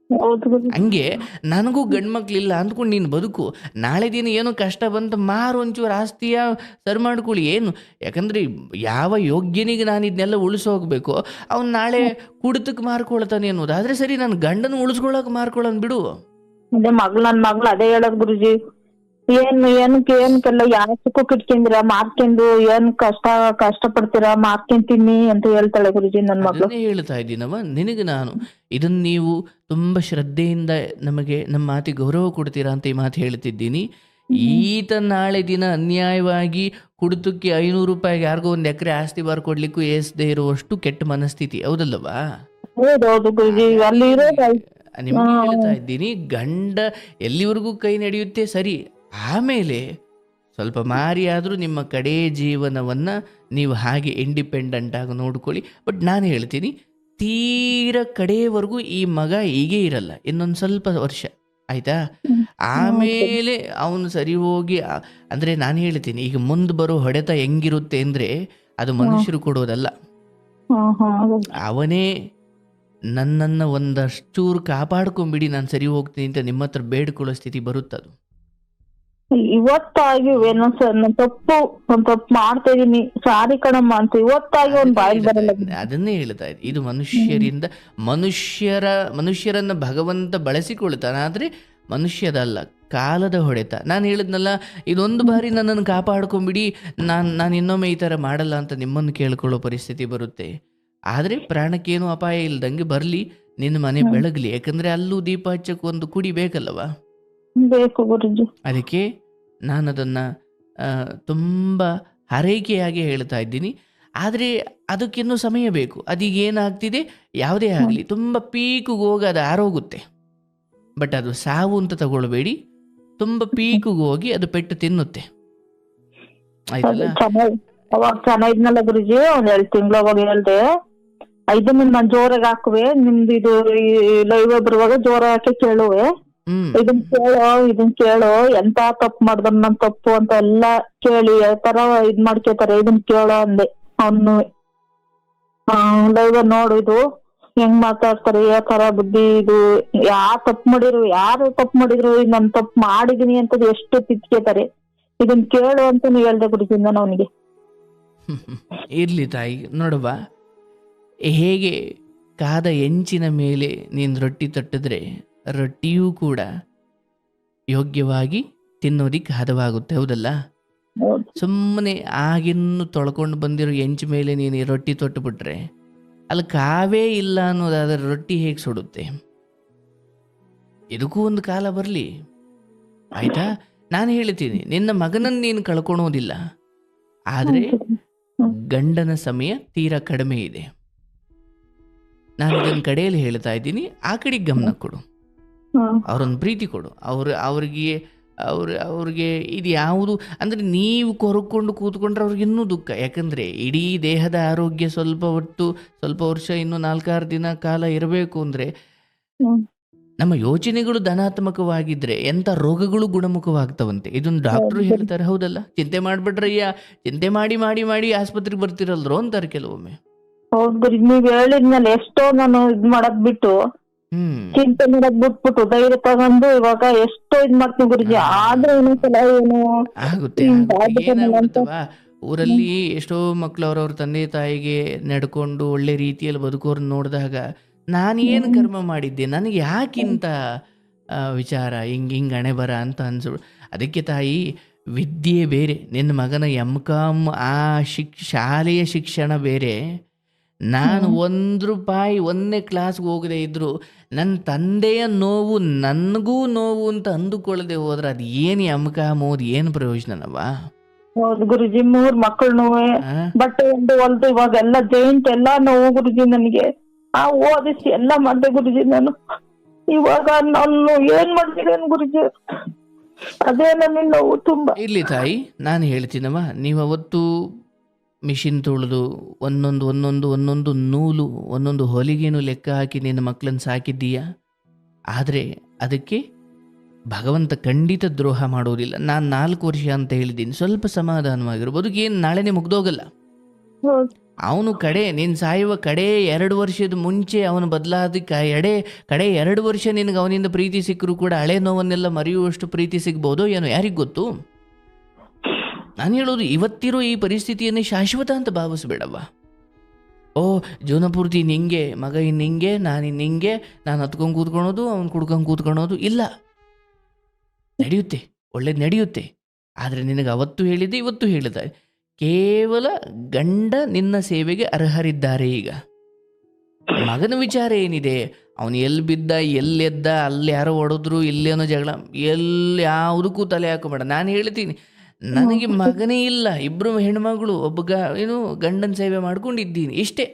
ಹೌದು ಗುರುಜಿ. ಹಂಗೆ ನನಗೂ ಗಂಡು ಮಕ್ಳಿಲ್ಲ ಅಂದ್ಕೊಂಡು ನೀನು ಬದುಕು. ನಾಳೆ ದಿನ ಏನೋ ಕಷ್ಟ ಬಂತು, ಮಾರು ಒಂಚೂರು ಆಸ್ತಿಯ ಸರಿ ಮಾಡ್ಕೊಳ್ಳಿ, ಏನು. ಯಾಕಂದರೆ ಯಾವ ಯೋಗ್ಯನಿಗೆ ನಾನು ಇದನ್ನೆಲ್ಲ ಉಳಿಸೋಗ್ಬೇಕು, ಅವ್ನು ನಾಳೆ ಕುಡಿತಕ್ಕೆ ಮಾರ್ಕೊಳ್ತಾನೆ ಅನ್ನೋದು. ಆದರೆ ಸರಿ, ನಾನು ಗಂಡನ ಉಳಿಸ್ಕೊಳಕ್ಕೆ ಮಾರ್ಕೊಳ್ಳೋನ್ ಬಿಡು. ಅದೇ ನನ್ ಮಗ್ಳು ಅದೇ ಹೇಳೋದ್ ಗುರುಜಿ, ಏನಕ್ಕೆಲ್ಲ ಯಾಸಕ್ಕೂ ಕಿಟ್ಕೊಂಡಿರ ಮಾರ್ಕೆಂದು ಏನ್ ಕಷ್ಟ ಪಡ್ತೀರಾ, ಮಾರ್ಕೆಂತೀನಿ ಅಂತ ಹೇಳ್ತಾಳೆ ಗುರುಜಿ ನನ್ ಮಗ್ಳು. ಅದನ್ನೇ ಹೇಳ್ತಾ ಇದ್ದೀನವ ನಿನಗೆ ನಾನು. ಇದನ್ನು ನೀವು ತುಂಬ ಶ್ರದ್ಧೆಯಿಂದ ನಮಗೆ ನಮ್ಮ ಮಾತಿಗೆ ಗೌರವ ಕೊಡ್ತೀರಾ ಅಂತ ಈ ಮಾತು ಹೇಳ್ತಿದ್ದೀನಿ. ಈತ ನಾಳೆ ದಿನ ಅನ್ಯಾಯವಾಗಿ ಕುಡಿತಕ್ಕೆ 500 ರೂಪಾಯಿಗೆ ಯಾರಿಗೋ ಒಂದು ಎಕರೆ ಆಸ್ತಿ ಬರ್ಕೊಡ್ಲಿಕ್ಕೂ ಏಸದೇ ಇರುವಷ್ಟು ಕೆಟ್ಟ ಮನಸ್ಥಿತಿ, ಹೌದಲ್ಲವಾ? ಹೌದೌದು ಗುರುಜಿ, ಅಲ್ಲಿ ಇರೋದು ನಿಮಗೆ ಹೇಳ್ತಾ ಇದ್ದೀನಿ, ಗಂಡ ಎಲ್ಲಿವರೆಗೂ ಕೈ ನಡೆಯುತ್ತೆ ಸರಿ, ಆಮೇಲೆ ಸ್ವಲ್ಪ ಮಾರಿ ಆದರೂ ನಿಮ್ಮ ಕಡೆ ಜೀವನವನ್ನು ನೀವು ಹಾಗೆ ಇಂಡಿಪೆಂಡೆಂಟ್ ಆಗಿ ನೋಡ್ಕೊಳ್ಳಿ. ಬಟ್ ನಾನು ಹೇಳ್ತೀನಿ, ತೀರ ಕಡೆಯವರೆಗೂ ಈ ಮಗ ಹೀಗೇ ಇರಲ್ಲ, ಇನ್ನೊಂದು ಸ್ವಲ್ಪ ವರ್ಷ ಆಯಿತಾ. ಆಮೇಲೆ ಅವನು ಸರಿ ಹೋಗಿ ಅಂದರೆ ನಾನು ಹೇಳ್ತೀನಿ, ಈಗ ಮುಂದೆ ಬರೋ ಹೊಡೆತ ಹೆಂಗಿರುತ್ತೆ ಅಂದರೆ ಅದು ಮನುಷ್ಯರು ಕೊಡೋದಲ್ಲ, ಅವನೇ ನನ್ನನ್ನು ಒಂದಷ್ಟೂರು ಕಾಪಾಡ್ಕೊಂಬಿಡಿ ನಾನು ಸರಿ ಹೋಗ್ತೀನಿ ಅಂತ ನಿಮ್ಮ ಹತ್ರ ಬೇಡ್ಕೊಳ್ಳೋ ಸ್ಥಿತಿ ಬರುತ್ತದು. ಇವತ್ತಾಗಿ ಒಂದ್ ತಪ್ಪು ಮಾಡ್ತಾ ಇದೀನಿ, ಸಾರಿ ಕಣಮ್ಮ ಅಂತ ಇವತ್ತಾಗಿ ಒಂದ್ ಬಾಯಿ ಬರಲ್ಲ. ಅದನ್ನೇ ಹೇಳ್ತಾ ಇದ್ದೀನಿ, ಇದು ಮನುಷ್ಯರನ್ನ ಭಗವಂತ ಬಳಸಿಕೊಳ್ತಾನೆ, ಆದರೆ ಮನುಷ್ಯದಲ್ಲ, ಕಾಲದ ಹೊಡೆತ. ನಾನು ಹೇಳಿದ್ನಲ್ಲ, ಇದೊಂದು ಬಾರಿ ನನ್ನನ್ನು ಕಾಪಾಡ್ಕೊಂಬಿಡಿ, ನಾನು ಇನ್ನೊಮ್ಮೆ ಈ ಥರ ಮಾಡಲ್ಲ ಅಂತ ನಿಮ್ಮನ್ನು ಕೇಳ್ಕೊಳ್ಳೋ ಪರಿಸ್ಥಿತಿ ಬರುತ್ತೆ. ಆದರೆ ಪ್ರಾಣಕ್ಕೇನು ಅಪಾಯ ಇಲ್ದಂಗೆ ಬರಲಿ, ನಿನ್ನ ಮನೆ ಬೆಳಗ್ಲಿ. ಯಾಕಂದರೆ ಅಲ್ಲೂ ದೀಪ ಹಚ್ಚಕ್ಕೆ ಒಂದು ಕುಡಿ ಬೇಕಲ್ಲವಾ? ಬೇಕು ಗುರುಜಿ. ಅದಕ್ಕೆ ನಾನು ಅದನ್ನು ತುಂಬ ಹರೈಕೆಯಾಗಿ ಹೇಳ್ತಾ ಇದ್ದೀನಿ. ಆದರೆ ಅದಕ್ಕಿನ್ನೂ ಸಮಯ ಬೇಕು. ಅದೀಗ ಏನಾಗ್ತಿದೆ, ಯಾವುದೇ ಆಗಲಿ ತುಂಬ ಪೀಕಿಗೆ ಹೋಗಿ ಅದು ಆರೋಗುತ್ತೆ. ಬಟ್ ಅದು ಸಾವು ಅಂತ ತಗೊಳ್ಬೇಡಿ, ತುಂಬ ಪೀಕಿಗೆ ಹೋಗಿ ಅದು ಪೆಟ್ಟು ತಿನ್ನುತ್ತೆ, ಆಯ್ತಲ್ಲ? ಅವಾಗ ಚೆನ್ನಾಗಿದ್ನಲ್ಲ ಗುರುಜಿ, ಒಂದ್ 2 ತಿಂಗಳು ಅವಾಗ ಹೇಳ್ದೆ, ಇದನ್ನ ನಾನ್ ಜೋರಾಗಿ ಹಾಕುವೆ, ನಿಮ್ದು ಇದು ಲೈವ್ ಬರುವಾಗ ಜೋರ ಹಾಕಿ ಕೇಳುವೆ, ಇದನ್ ಕೇಳು ಎಂತ ತಪ್ಪು ಮಾಡಿದ್ರು ನನ್ ತಪ್ಪು ಅಂತ ಎಲ್ಲಾ ಕೇಳಿ ಯಾವ ತರ ಮಾಡ್ಕೋತಾರೆ, ಇದನ್ ಕೇಳೋ ಅಂದೆ. ಅವನು ಲೈವ್ ನೋಡು, ಇದು ಹೆಂಗ್ ಮಾತಾಡ್ತಾರೆ, ಯಾವ ತರ ಬುದ್ಧಿ, ಇದು ಯಾರು ತಪ್ಪು ಮಾಡಿದ್ರು ನನ್ ತಪ್ಪು ಮಾಡಿದೀನಿ ಅಂತ ಎಷ್ಟು ತಿದ್ಕೋತಾರೆ, ಇದನ್ ಕೇಳು ಅಂತ ನೀವ್ ಹೇಳ್ದೆ ಗುರುಜಿಂದ ಅವನಿಗೆ. ಇರ್ಲಿ ತಾಯಿ, ನೋಡುವ, ಹೇಗೆ ಕಾದ ಹೆಂಚಿನ ಮೇಲೆ ನೀನು ರೊಟ್ಟಿ ತಟ್ಟಿದ್ರೆ ರೊಟ್ಟಿಯೂ ಕೂಡ ಯೋಗ್ಯವಾಗಿ ತಿನ್ನೋದಿಕ್ಕೆ ಹದವಾಗುತ್ತೆ, ಹೌದಲ್ಲ? ಸುಮ್ಮನೆ ಆಗಿನ್ನು ತೊಳ್ಕೊಂಡು ಬಂದಿರೋ ಹೆಂಚು ಮೇಲೆ ನೀನು ಈ ರೊಟ್ಟಿ ತೊಟ್ಟುಬಿಟ್ರೆ ಅಲ್ಲಿ ಕಾವೇ ಇಲ್ಲ ಅನ್ನೋದಾದ್ರೆ ರೊಟ್ಟಿ ಹೇಗೆ ಸುಡುತ್ತೆ? ಇದಕ್ಕೂ ಒಂದು ಕಾಲ ಬರಲಿ, ಆಯ್ತಾ? ನಾನು ಹೇಳ್ತೀನಿ, ನಿನ್ನ ಮಗನನ್ನು ನೀನು ಕಳ್ಕೊಳೋದಿಲ್ಲ, ಆದರೆ ಗಂಡನ ಸಮಯ ತೀರಾ ಕಡಿಮೆ ಇದೆ. ನಾನು ಇದನ್ನ ಕಡೆಯಲ್ಲಿ ಹೇಳ್ತಾ ಇದ್ದೀನಿ, ಆ ಕಡೆಗೆ ಗಮನ ಕೊಡು, ಅವ್ರೊಂದು ಪ್ರೀತಿ ಕೊಡು, ಅವ್ರಿಗೆ ಇದು ಯಾವುದು ಅಂದರೆ ನೀವು ಕೊರಕೊಂಡು ಕೂತ್ಕೊಂಡ್ರೆ ಅವ್ರಿಗೆ ಇನ್ನೂ ದುಃಖ. ಯಾಕಂದರೆ ಇಡೀ ದೇಹದ ಆರೋಗ್ಯ ಸ್ವಲ್ಪ ವರ್ಷ ಇನ್ನೂ 4-6 ದಿನ ಕಾಲ ಇರಬೇಕು ಅಂದರೆ ನಮ್ಮ ಯೋಚನೆಗಳು ಧನಾತ್ಮಕವಾಗಿದ್ದರೆ ಎಂಥ ರೋಗಗಳು ಗುಣಮುಖವಾಗ್ತವಂತೆ. ಇದನ್ನು ಡಾಕ್ಟ್ರು ಹೇಳ್ತಾರೆ, ಹೌದಲ್ಲ? ಚಿಂತೆ ಮಾಡಿಬಿಟ್ರಯ್ಯ, ಚಿಂತೆ ಮಾಡಿ ಮಾಡಿ ಮಾಡಿ ಆಸ್ಪತ್ರೆಗೆ ಬರ್ತಿರಲ್ರೋ ಅಂತಾರೆ ಕೆಲವೊಮ್ಮೆ. ಹೌದು, ನೀವ್ ಹೇಳಿದ್ಮೇಲೆ ಎಷ್ಟೋ ನಾನು ಇದ್ ಮಾಡದ್ ಬಿಟ್ಟು ಚಿಂತೆ ಮಾಡದ್ ಬಿಟ್ಬಿಟ್ಟು ಧೈರ್ಯ ತಗೊಂಡು ಇವಾಗ ಎಷ್ಟೋ ಇದ್ ಮಾಡ್ತೀನಿ ಗುರುಜಿ. ಆದ್ರೆ ಇನ್ನೊಂದ್ಸಲ ಏನು ಆಗುತ್ತೆ. ಏನಾಗ್ಬಿಡ್ತವಾ, ಊರಲ್ಲಿ ಎಷ್ಟೋ ಮಕ್ಳು ಅವ್ರವ್ರ ತಂದೆ ತಾಯಿಗೆ ನಡ್ಕೊಂಡು ಒಳ್ಳೆ ರೀತಿಯಲ್ಲಿ ಬದುಕೋರ್ನ ನೋಡಿದಾಗ ನಾನೇನು ಕರ್ಮ ಮಾಡಿದ್ದೆ, ನನಗೆ ಯಾಕಿಂತ ವಿಚಾರ ಹಿಂಗೆ ಹಣೆ ಬರ ಅಂತ ಅನ್ಸು. ಅದಕ್ಕೆ ತಾಯಿ, ವಿದ್ಯೆ ಬೇರೆ, ನಿನ್ನ ಮಗನ MCom ಆ ಶಾಲೆಯ ಶಿಕ್ಷಣ ಬೇರೆ. ನಾನು 1 ರೂಪಾಯಿ 1ನೇ ಕ್ಲಾಸ್ಗೆ ಹೋಗದೆ ಇದ್ರು ನನ್ನ ತಂದೆಯ ನೋವು ನನಗೂ ನೋವು ಅಂತ ಅಂದುಕೊಳ್ಳದೆ ಹೋದ್ರೆ ಅದು ಏನು MCom ಓದಿ ಏನು ಪ್ರಯೋಜನವಾ? ಹೌದು ಗುರುಜಿ, 3 ಮಕ್ಕಳು ಬಟ್ಟೆ ಹೊಲ್ದು ಇವಾಗ ಎಲ್ಲ ಜೈಂಟ್ ಎಲ್ಲಾ ನೋವು ಗುರುಜಿ. ನನಗೆ ಓದಿಸಿ ಎಲ್ಲ ಮಾಡ್ದೆ ಗುರುಜಿ. ನಾನು ಇವಾಗ ನಾನು ಏನ್ ಮಾಡ್ತೀನಿ ಗುರುಜಿ? ಅದೇ ನನ್ನ ನೋವು ತುಂಬಾ. ಇರ್ಲಿ ತಾಯಿ, ನಾನು ಹೇಳ್ತೀನವ, ನೀವು ಅವತ್ತು ಮಿಷಿನ್ ತೊಳೆದು ಒಂದೊಂದು ಒಂದೊಂದು ಒಂದೊಂದು ನೂಲು ಒಂದೊಂದು ಹೊಲಿಗೆನೂ ಲೆಕ್ಕ ಹಾಕಿ ನಿನ್ನ ಮಕ್ಕಳನ್ನು ಸಾಕಿದ್ದೀಯಾ. ಆದರೆ ಅದಕ್ಕೆ ಭಗವಂತ ಖಂಡಿತ ದ್ರೋಹ ಮಾಡೋದಿಲ್ಲ. ನಾನು 4 ವರ್ಷ ಅಂತ ಹೇಳಿದ್ದೀನಿ, ಸ್ವಲ್ಪ ಸಮಾಧಾನವಾಗಿರು. ಬದುಕೇನು ನಾಳೆನೇ ಮುಗ್ದೋಗಲ್ಲ. ಹೌದು. ಅವನು ನೀನು ಸಾಯುವ 2 ವರ್ಷದ ಮುಂಚೆ ಅವನು ಬದಲಾದ ಕಡೆ 2 ವರ್ಷ ನಿನಗೆ ಅವನಿಂದ ಪ್ರೀತಿ ಸಿಕ್ಕರೂ ಕೂಡ ಹಳೆ ನೋವನ್ನೆಲ್ಲ ಮರೆಯುವಷ್ಟು ಪ್ರೀತಿ ಸಿಗ್ಬೋದೋ ಏನೋ, ಯಾರಿಗೆ ಗೊತ್ತು. ನಾನು ಹೇಳೋದು, ಇವತ್ತಿರೋ ಈ ಪರಿಸ್ಥಿತಿಯನ್ನೇ ಶಾಶ್ವತ ಅಂತ ಭಾವಿಸ್ಬೇಡವ್ವ. ಓ ಜೀವನ ಪೂರ್ತಿ ನಿಂಗೆ ಮಗ, ಹಿಂಗೆ ನಾನು ಹಿಂಗೆ, ನಾನು ಹತ್ಕೊಂಡು ಕೂತ್ಕೊಳೋದು, ಅವ್ನು ಕುಡ್ಕೊಂಡು ಕೂತ್ಕೊಳೋದು ಇಲ್ಲ. ನಡೆಯುತ್ತೆ, ಒಳ್ಳೇದು ನಡೆಯುತ್ತೆ. ಆದರೆ ನಿನಗೆ ಅವತ್ತು ಹೇಳಿದ್ದೆ, ಇವತ್ತು ಹೇಳಿದ್ದಾರೆ, ಕೇವಲ ಗಂಡ ನಿನ್ನ ಸೇವೆಗೆ ಅರ್ಹರಿದ್ದಾರೆ. ಈಗ ಮಗನ ವಿಚಾರ ಏನಿದೆ, ಅವನು ಎಲ್ಲಿ ಬಿದ್ದ, ಎಲ್ಲೆದ್ದ, ಅಲ್ಲಿ ಯಾರೋ ಹೊಡೆದ್ರು, ಇಲ್ಲೇನೋ ಜಗಳ, ಯಾವುದಕ್ಕೂ ತಲೆ ಹಾಕೋಬೇಡ. ನಾನು ಹೇಳ್ತೀನಿ, ನನಗೆ ಮಗನೇ ಇಲ್ಲ, 2 ಹೆಣ್ಮಗಳು, ಒಬ್ಬ ಗಂಡನ ಸೇವೆ ಮಾಡ್ಕೊಂಡಿದ್ದೀನಿ, ಇಷ್ಟೇ.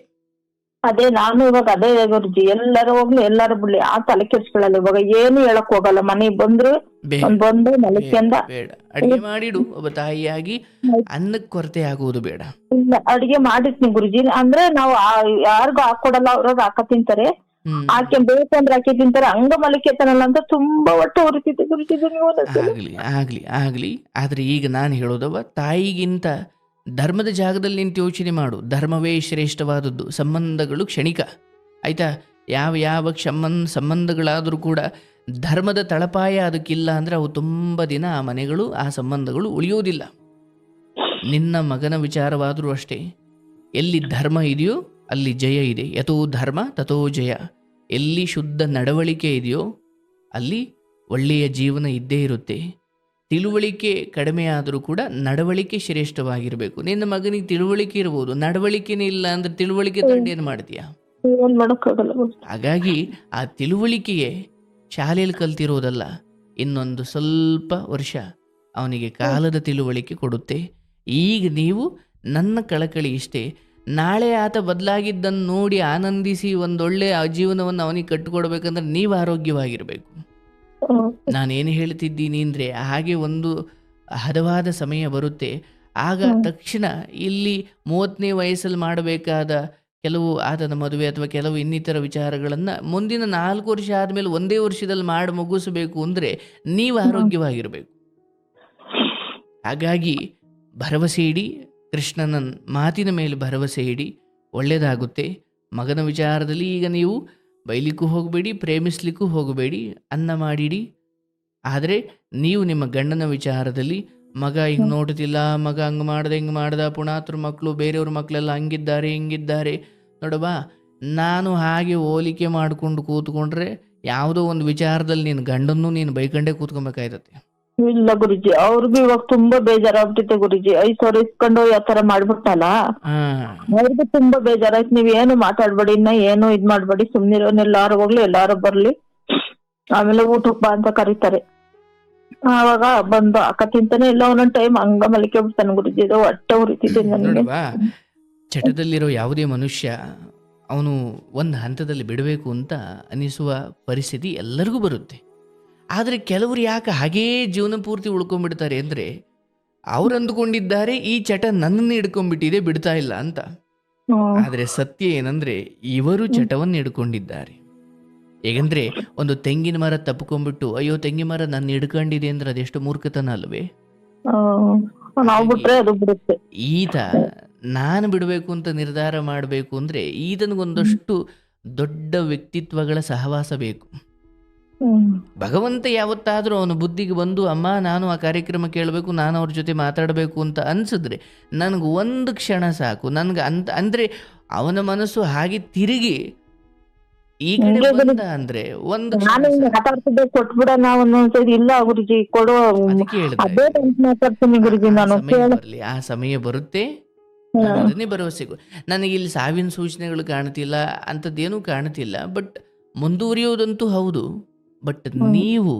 ಅದೇ ನಾನು ಇವಾಗ ಅದೇ ಗುರುಜಿ, ಎಲ್ಲರೂ ಹೋಗ್ಲಿ ಎಲ್ಲರೂ ಬಿಡ್ಲಿ, ಆ ತಲೆ ಕೆಡ್ಸ್ಕೊಳ್ಳಲ್ಲ. ಇವಾಗ ಏನು ಹೇಳಕ್ ಹೋಗಲ್ಲ. ಮನೆಗ್ ಬಂದ್ರು ಬಂದು ಮಲಕ್ಕಿಂದ ಬೇಡ, ಅಡಿಗೆ ಮಾಡಿಡು. ಒಬ್ಬ ತಾಯಿಯಾಗಿ ಅನ್ನಕ್ಕೆ ಕೊರತೆ ಆಗುವುದು ಬೇಡ. ಇಲ್ಲ, ಅಡಿಗೆ ಮಾಡಿರ್ತೀನಿ ಗುರುಜಿ. ಅಂದ್ರೆ ನಾವು ಯಾರಿಗೂ ಹಾಕೊಡಲ್ಲ, ಅವ್ರವ್ರು ಹಾಕ ತಿಂತಾರೆ. ಆಕೆ ಬೇಕಂದ್ರೆ ಆಕೆ ತಿಂತಾರೆ. ಹಂಗ ಮಲಕ್ಕೆತನಲ್ಲ ಅಂತ ತುಂಬಾ ಒಟ್ಟು ಹೊರಿತಿದ್ದೆ ಗುರುಜಿ. ಆಗ್ಲಿ. ಆದ್ರೆ ಈಗ ನಾನು ಹೇಳೋದವ, ತಾಯಿಗಿಂತ ಧರ್ಮದ ಜಾಗದಲ್ಲಿ ನಿಂತು ಯೋಚನೆ ಮಾಡು. ಧರ್ಮವೇ ಶ್ರೇಷ್ಠವಾದದ್ದು. ಸಂಬಂಧಗಳು ಕ್ಷಣಿಕ, ಆಯ್ತಾ. ಯಾವ ಸಂಬಂಧಗಳಾದರೂ ಕೂಡ ಧರ್ಮದ ತಳಪಾಯ ಅದಕ್ಕಿಲ್ಲ ಅಂದರೆ ಅವು ತುಂಬ ದಿನ ಆ ಮನೆಗಳು, ಆ ಸಂಬಂಧಗಳು ಉಳಿಯೋದಿಲ್ಲ. ನಿನ್ನ ಮಗನ ವಿಚಾರವಾದರೂ ಅಷ್ಟೇ. ಎಲ್ಲಿ ಧರ್ಮ ಇದೆಯೋ ಅಲ್ಲಿ ಜಯ ಇದೆ. ಯಥೋ ಧರ್ಮ ತಥೋ ಜಯ. ಎಲ್ಲಿ ಶುದ್ಧ ನಡವಳಿಕೆ ಇದೆಯೋ ಅಲ್ಲಿ ಒಳ್ಳೆಯ ಜೀವನ ಇದ್ದೇ ಇರುತ್ತೆ. ತಿಳುವಳಿಕೆ ಕಡಿಮೆ ಆದರೂ ಕೂಡ ನಡವಳಿಕೆ ಶ್ರೇಷ್ಠವಾಗಿರಬೇಕು. ನಿನ್ನ ಮಗನಿಗೆ ತಿಳುವಳಿಕೆ ಇರ್ಬೋದು, ನಡವಳಿಕೆನೇ ಇಲ್ಲ ಅಂದರೆ ತಿಳುವಳಿಕೆ ತಂಡು ಏನು ಮಾಡ್ತೀಯಾ? ಹಾಗಾಗಿ ಆ ತಿಳುವಳಿಕೆಗೆ ಶಾಲೆಯಲ್ಲಿ ಕಲ್ತಿರೋದಲ್ಲ, ಇನ್ನೊಂದು ಸ್ವಲ್ಪ ವರ್ಷ ಅವನಿಗೆ ಕಾಲದ ತಿಳುವಳಿಕೆ ಕೊಡುತ್ತೆ. ಈಗ ನೀವು, ನನ್ನ ಕಳಕಳಿ ಇಷ್ಟೇ, ನಾಳೆ ಆತ ಬದಲಾಗಿದ್ದನ್ನು ನೋಡಿ ಆನಂದಿಸಿ ಒಂದೊಳ್ಳೆ ಜೀವನವನ್ನು ಅವನಿಗೆ ಕಟ್ಟಿಕೊಡ್ಬೇಕಂದ್ರೆ ನೀವು ಆರೋಗ್ಯವಾಗಿರಬೇಕು. ನಾನೇನು ಹೇಳ್ತಿದ್ದೀನಿ ಅಂದರೆ, ಹಾಗೆ ಒಂದು ಹದವಾದ ಸಮಯ ಬರುತ್ತೆ. ಆಗ ತಕ್ಷಣ ಇಲ್ಲಿ 30ನೇ ವಯಸ್ಸಲ್ಲಿ ಮಾಡಬೇಕಾದ ಕೆಲವು ಆತನ ಮದುವೆ ಅಥವಾ ಕೆಲವು ಇನ್ನಿತರ ವಿಚಾರಗಳನ್ನು ಮುಂದಿನ 4 ವರ್ಷ ಆದಮೇಲೆ 1 ವರ್ಷದಲ್ಲಿ ಮಾಡಿ ಮುಗಿಸಬೇಕು ಅಂದರೆ ನೀವು ಆರೋಗ್ಯವಾಗಿರಬೇಕು. ಹಾಗಾಗಿ ಭರವಸೆ ಇಡಿ, ಕೃಷ್ಣನ ಮಾತಿನ ಮೇಲೆ ಭರವಸೆ ಇಡಿ, ಒಳ್ಳೆಯದಾಗುತ್ತೆ. ಮಗನ ವಿಚಾರದಲ್ಲಿ ಈಗ ನೀವು ಬೈಲಿಕ್ಕೂ ಹೋಗಬೇಡಿ, ಪ್ರೇಮಿಸ್ಲಿಕ್ಕೂ ಹೋಗಬೇಡಿ, ಅನ್ನ ಮಾಡಿಡಿ. ಆದರೆ ನೀವು ನಿಮ್ಮ ಗಂಡನ ವಿಚಾರದಲ್ಲಿ, ಮಗ ಹಿಂಗೆ ನೋಡ್ತಿಲ್ಲ, ಮಗ ಹಂಗೆ ಮಾಡ್ದೆ ಹಿಂಗೆ ಮಾಡ್ದ, ಪುಣಾತ್ರ ಮಕ್ಕಳು ಬೇರೆಯವ್ರ ಮಕ್ಕಳೆಲ್ಲ ಹಂಗಿದ್ದಾರೆ ಹಿಂಗಿದ್ದಾರೆ ನೋಡವಾ, ನಾನು ಹಾಗೆ ಹೋಲಿಕೆ ಮಾಡಿಕೊಂಡು ಕೂತ್ಕೊಂಡ್ರೆ ಯಾವುದೋ ಒಂದು ವಿಚಾರದಲ್ಲಿ ನಿನ್ನ ಗಂಡನ್ನು ನೀನು ಬೈಕಂಡೇ ಕೂತ್ಕೊಬೇಕಾಯ್ತತೆ. ಇಲ್ಲ ಗುರುಜಿ, ಅವ್ರಿಗೂ ಇವಾಗ ತುಂಬಾ ಬೇಜಾರಾಗ್ಬಿಟ್ಟಿದೆ ಗುರುಜಿ. 5 ಸಾವಿರ ಇಸ್ಕೊಂಡು ಯಾವ ತರ ಮಾಡ್ಬಿಟ್ಟಲ್ಲ, ಅವ್ರಿಗೂ ತುಂಬಾ ಬೇಜಾರಾಯ್ತು. ನೀವ್ ಏನು ಮಾತಾಡ್ಬೇಡಿ, ಇನ್ನ ಏನು ಇದ್ ಮಾಡ್ಬೇಡಿ, ಸುಮ್ನಿರೋನ್, ಎಲ್ಲಾರು ಹೋಗ್ಲಿ ಎಲ್ಲಾರು ಬರ್ಲಿ, ಆಮೇಲೆ ಊಟಕ್ಕೆ ಬಾ ಅಂತ ಕರೀತಾರೆ. ಆವಾಗ ಬಂದು ಅಕ್ಕ ತಿಂತಾನೆ ಇಲ್ಲ, ಒಂದೊಂದ್ ಟೈಮ್ ಹಂಗ ಮಲಿಕೆ ಬಿಡ್ತಾನೆ ಗುರುಜಿ. ಇದು ಹೊಟ್ಟೆ ಉರಿತಿದೆ ನನಗೆ. ಚಟದಲ್ಲಿರೋ ಯಾವುದೇ ಮನುಷ್ಯ ಅವನು ಒಂದು ಹಂತದಲ್ಲಿ ಬಿಡಬೇಕು ಅಂತ ಅನಿಸುವ ಪರಿಸ್ಥಿತಿ ಎಲ್ಲರಿಗೂ ಬರುತ್ತೆ. ಆದರೆ ಕೆಲವರು ಯಾಕೆ ಹಾಗೇ ಜೀವನ ಪೂರ್ತಿ ಉಳ್ಕೊಂಡ್ಬಿಡ್ತಾರೆ ಅಂದರೆ, ಅವ್ರು ಅಂದುಕೊಂಡಿದ್ದಾರೆ ಈ ಚಟ ನನ್ನನ್ನು ಹಿಡ್ಕೊಂಡ್ಬಿಟ್ಟಿದೆ, ಬಿಡ್ತಾ ಇಲ್ಲ ಅಂತ. ಆದರೆ ಸತ್ಯ ಏನಂದ್ರೆ, ಇವರು ಚಟವನ್ನು ಹಿಡ್ಕೊಂಡಿದ್ದಾರೆ. ಹೇಗಂದ್ರೆ, ಒಂದು ತೆಂಗಿನ ಮರ ತಪ್ಕೊಂಡ್ಬಿಟ್ಟು ಅಯ್ಯೋ ತೆಂಗಿನ ಮರ ನನ್ನ ಹಿಡ್ಕೊಂಡಿದೆ ಅಂದ್ರೆ ಅದೆಷ್ಟು ಮೂರ್ಖತನ ಅಲ್ವೇ? ಈತ ನಾನು ಬಿಡಬೇಕು ಅಂತ ನಿರ್ಧಾರ ಮಾಡಬೇಕು ಅಂದ್ರೆ ಈತನಿಗೊಂದಷ್ಟು ದೊಡ್ಡ ವ್ಯಕ್ತಿತ್ವಗಳ ಸಹವಾಸ ಬೇಕು. ಭಗವಂತ ಯಾವತ್ತಾದ್ರೂ ಅವನ ಬುದ್ಧಿಗೆ ಬಂದು, ಅಮ್ಮ ನಾನು ಆ ಕಾರ್ಯಕ್ರಮ ಕೇಳಬೇಕು, ನಾನು ಅವ್ರ ಜೊತೆ ಮಾತಾಡಬೇಕು ಅಂತ ಅನ್ಸಿದ್ರೆ ನನಗೆ ಒಂದು ಕ್ಷಣ ಸಾಕು. ನನ್ಗೆ ಅಂದ್ರೆ ಅವನ ಮನಸ್ಸು ಹಾಗೆ ತಿರುಗಿ ಈ ಕಡೆ ಬಂದ ಅಂದ್ರೆ ಒಂದು ಇಲ್ಲ ಗುರುಜಿ ಕೊಡು, ಆ ಸಮಯ ಬರುತ್ತೆ. ಅದನ್ನೇ ಭರವಸೆ. ನನಗೆ ಇಲ್ಲಿ ಸಾವಿನ ಸೂಚನೆಗಳು ಕಾಣ್ತಿಲ್ಲ, ಅಂಥದ್ದೇನೂ ಕಾಣ್ತಿಲ್ಲ. ಬಟ್ ಮುಂದುವರಿಯೋದಂತೂ ಹೌದು. ಬಟ್ ನೀವು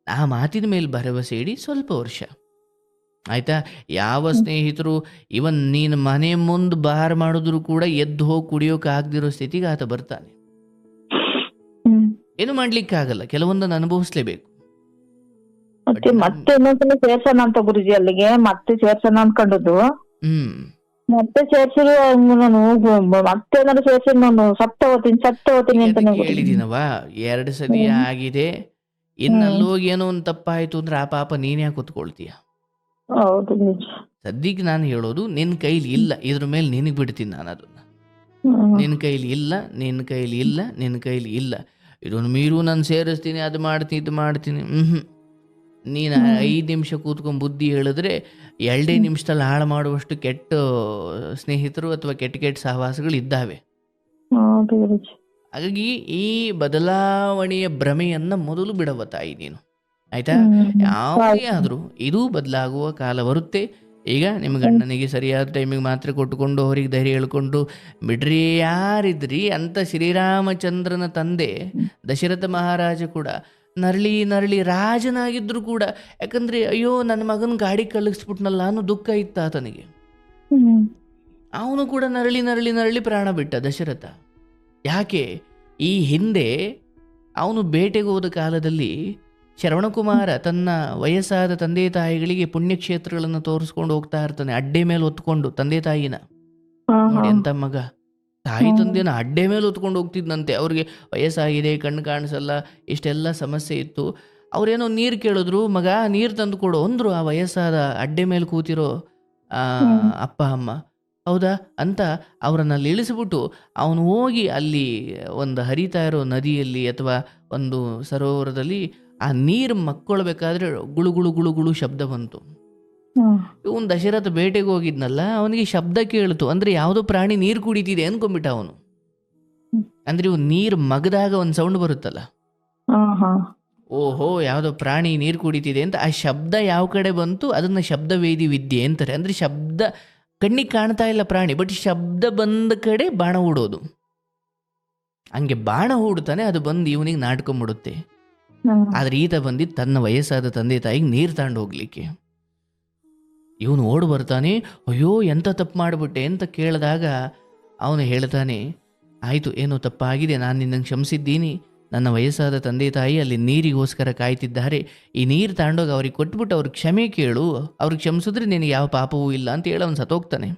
ಆ ಮಾತಿನ ಮೇಲೆ ಭರವಸೆ ಇಡಿ, ಸ್ವಲ್ಪ ವರ್ಷ ಆಯ್ತಾ. ಯಾವ ಸ್ನೇಹಿತರು ಇವನ್ ನೀನು ಮನೆ ಮುಂದೆ ಬಾರ್ ಮಾಡಿದ್ರು ಕೂಡ ಎದ್ದು ಹೋಗಿ ಕುಡಿಯೋಕೆ ಆಗದಿರೋ ಸ್ಥಿತಿಗೆ ಆತ ಬರ್ತಾನೆ. ಏನು ಮಾಡ್ಲಿಕ್ಕಾಗಲ್ಲ, ಕೆಲವೊಂದನ್ನು ಅನುಭವಿಸ್ಲೇಬೇಕು. ಮತ್ತೆ ಇನ್ನೊಂದ್ಸಲ ಸೇರ್ಸೋಣ ಅಂತ ಗುರುಜಿ ಅಲ್ಲಿಗೆ ಮತ್ತೆ ಸೇರ್ಸೋಣ ಅನ್ಕೊಂಡದ್ದು. ಹ್ಮ್ ಮತ್ತೆ ಸೇರ್ಸಿದ್ರು ನಾನು ಮತ್ತೆ ಏನಾದ್ರು ಸೇರ್ಸಿ ನಾನು ಸತ್ತ ಹೋಗ್ತೀನಿ ಅಂತಾನೆ ಗುರುಜಿ. ಹೇಳಿದೀನವ 2 ಸತಿ ಆಗಿದೆ, ಇನ್ನಲ್ಲೋಗಿ ಏನೋ ಒಂದು ತಪ್ಪಾಯ್ತು ಅಂದ್ರೆ ಆ ಪಾಪ ನೀನ್ ಯಾಕೆ ಕೂತ್ಕೊಳ್ತೀಯ? ಹೌದು ಗುರುಜಿ. ಸದ್ಯಕ್ಕೆ ನಾನು ಹೇಳೋದು ನಿನ್ನ ಕೈಲಿ ಇಲ್ಲ, ಇದ್ರ ಮೇಲೆ ನಿನಗೆ ಬಿಡ್ತೀನಿ ನಾನು ಅದನ್ನ. ನಿನ್ನ ಕೈಲಿ ಇಲ್ಲ, ನಿನ್ನ ಕೈಲಿ ಇಲ್ಲ, ನಿನ್ನ ಕೈಲಿ ಇಲ್ಲ. ಇದೊಂದು ಮೀರು ನಾನು ಸೇರಿಸ್ತೀನಿ, ಅದು ಮಾಡ್ತೀನಿ, ಇದು ಮಾಡ್ತೀನಿ. ನೀನು 5 ನಿಮಿಷ ಕೂತ್ಕೊಂಡು ಬುದ್ಧಿ ಹೇಳಿದ್ರೆ 2 ನಿಮಿಷದಲ್ಲಿ ಹಾಳು ಮಾಡುವಷ್ಟು ಕೆಟ್ಟ ಸ್ನೇಹಿತರು ಅಥವಾ ಕೆಟ್ಟ ಸಹವಾಸಗಳು ಇದ್ದಾವೆ. ಹೌದು ಗುರುಜಿ. ಹಾಗಾಗಿ ಈ ಬದಲಾವಣೆಯ ಭ್ರಮೆಯನ್ನ ಮೊದಲು ಬಿಡವ ತಾಯಿ ನೀನು, ಆಯ್ತಾ? ಯಾವುದೇ ಆದರೂ ಇದು ಬದಲಾಗುವ ಕಾಲ ಬರುತ್ತೆ. ಈಗ ನಿಮ್ಮ ಗಂಡನಿಗೆ ಸರಿಯಾದ ಟೈಮಿಗೆ ಮಾತ್ರೆ ಕೊಟ್ಟುಕೊಂಡು ಅವರಿಗೆ ಧೈರ್ಯ ಹೇಳ್ಕೊಂಡು ಬಿಡ್ರಿ. ಯಾರಿದ್ರಿ ಅಂತ ಶ್ರೀರಾಮಚಂದ್ರನ ತಂದೆ ದಶರಥ ಮಹಾರಾಜ ಕೂಡ ನರಳಿ ರಾಜನಾಗಿದ್ರು ಕೂಡ, ಯಾಕಂದ್ರೆ ಅಯ್ಯೋ ನನ್ನ ಮಗನ ಗಾಡಿ ಕಳಿಸ್ಬಿಟ್ನಲ್ಲ ಅನ್ನೋ ದುಃಖ ಇತ್ತ ಆತನಿಗೆ. ಅವನು ಕೂಡ ನರಳಿ ಪ್ರಾಣ ಬಿಟ್ಟ ದಶರಥ. ಯಾಕೆ? ಈ ಹಿಂದೆ ಅವನು ಬೇಟೆಗೆ ಹೋದ ಕಾಲದಲ್ಲಿ ಶ್ರವಣಕುಮಾರ ತನ್ನ ವಯಸ್ಸಾದ ತಂದೆ ತಾಯಿಗಳಿಗೆ ಪುಣ್ಯಕ್ಷೇತ್ರಗಳನ್ನು ತೋರಿಸ್ಕೊಂಡು ಹೋಗ್ತಾ ಇರ್ತಾನೆ, ಅಡ್ಡೆ ಮೇಲೆ ಹೊತ್ಕೊಂಡು ತಂದೆ ತಾಯಿನ. ನೋಡಿ ಅಂತ ಮಗ, ತಾಯಿ ತಂದೆನ ಅಡ್ಡೆ ಮೇಲೆ ಹೊತ್ಕೊಂಡು ಹೋಗ್ತಿದ್ದಂತೆ. ಅವ್ರಿಗೆ ವಯಸ್ಸಾಗಿದೆ, ಕಣ್ಣು ಕಾಣಿಸಲ್ಲ, ಇಷ್ಟೆಲ್ಲ ಸಮಸ್ಯೆ ಇತ್ತು. ಅವ್ರೇನೋ ನೀರು ಕೇಳಿದ್ರು, ಮಗ ನೀರು ತಂದು ಕೊಡು ಅಂದ್ರು ಆ ವಯಸ್ಸಾದ ಅಡ್ಡೆ ಮೇಲೆ ಕೂತಿರೋ ಅಪ್ಪ ಅಮ್ಮ. ಹೌದಾ ಅಂತ ಅವರನ್ನಲ್ಲಿ ಇಳಿಸ್ಬಿಟ್ಟು ಅವನು ಹೋಗಿ ಅಲ್ಲಿ ಒಂದು ಹರಿತಾ ಇರೋ ನದಿಯಲ್ಲಿ ಅಥವಾ ಒಂದು ಸರೋವರದಲ್ಲಿ ಆ ನೀರು ಮಕ್ಕೊಳ್ಬೇಕಾದ್ರೆ ಗುಳು ಗುಳು ಗುಳು ಗುಳು ಶಬ್ದ ಬಂತು. ಇವನು ದಶರಥ ಬೇಟೆಗೆ ಹೋಗಿದ್ನಲ್ಲ, ಅವನಿಗೆ ಶಬ್ದ ಕೇಳ್ತು. ಅಂದ್ರೆ ಯಾವುದೋ ಪ್ರಾಣಿ ನೀರು ಕುಡಿತಿದೆ ಅನ್ಕೊಂಡ್ಬಿಟ್ಟ ಅವನು. ಅಂದ್ರೆ ಇವ್ ನೀರು ಮಗದಾಗ ಒಂದು ಸೌಂಡ್ ಬರುತ್ತಲ್ಲ, ಓಹೋ ಯಾವುದೋ ಪ್ರಾಣಿ ನೀರು ಕುಡಿತಿದೆ ಅಂತ. ಆ ಶಬ್ದ ಯಾವ ಕಡೆ ಬಂತು ಅದನ್ನ ಶಬ್ದವೇದಿ ವಿದ್ಯೆ ಅಂತಾರೆ. ಅಂದ್ರೆ ಶಬ್ದ ಕಣ್ಣಿಗೆ ಕಾಣ್ತಾ ಇಲ್ಲ ಪ್ರಾಣಿ, ಬಟ್ ಶಬ್ದ ಬಂದ ಕಡೆ ಬಾಣ ಹೂಡೋದು. ಹಂಗೆ ಬಾಣ ಹೂಡ್ತಾನೆ, ಅದು ಬಂದು ಇವನಿಗೆ ನಾಟ್ಕೊಂಡ್ಬಿಡುತ್ತೆ. ಆದ್ರೆ ಈತ ಬಂದಿದ್ದು ತನ್ನ ವಯಸ್ಸಾದ ತಂದೆ ತಾಯಿಗೆ ನೀರು ತಗೊಂಡು ಹೋಗ್ಲಿಕ್ಕೆ. ಇವನು ಓಡ್ ಬರ್ತಾನೆ, ಅಯ್ಯೋ ಎಂತ ತಪ್ಪು ಮಾಡಿಬಿಟ್ಟೆ ಅಂತ ಕೇಳಿದಾಗ ಅವನು ಹೇಳ್ತಾನೆ, ಆಯಿತು ಏನೋ ತಪ್ಪಾಗಿದೆ, ನಾನು ನಿನ್ನಂಗೆ ಕ್ಷಮಿಸಿದ್ದೀನಿ. ನನ್ನ ವಯಸ್ಸಾದ ತಂದೆ ತಾಯಿ ಅಲ್ಲಿ ನೀರಿಗೋಸ್ಕರ ಕಾಯ್ತಿದ್ದಾರೆ, ಈ ನೀರು ತಗೊಂಡೋಗಿ ಅವ್ರಿಗೆ ಕೊಟ್ಬಿಟ್ಟು ಅವ್ರಿಗೆ ಕ್ಷಮೆ ಕೇಳು, ಅವ್ರಿಗೆ ಕ್ಷಮಿಸಿದ್ರೆ ನಿನಗೆ ಯಾವ ಪಾಪವೂ ಇಲ್ಲ ಅಂತ ಹೇಳಿ ಅವನು ಸತ್ತೋಗ್ತಾನೆ.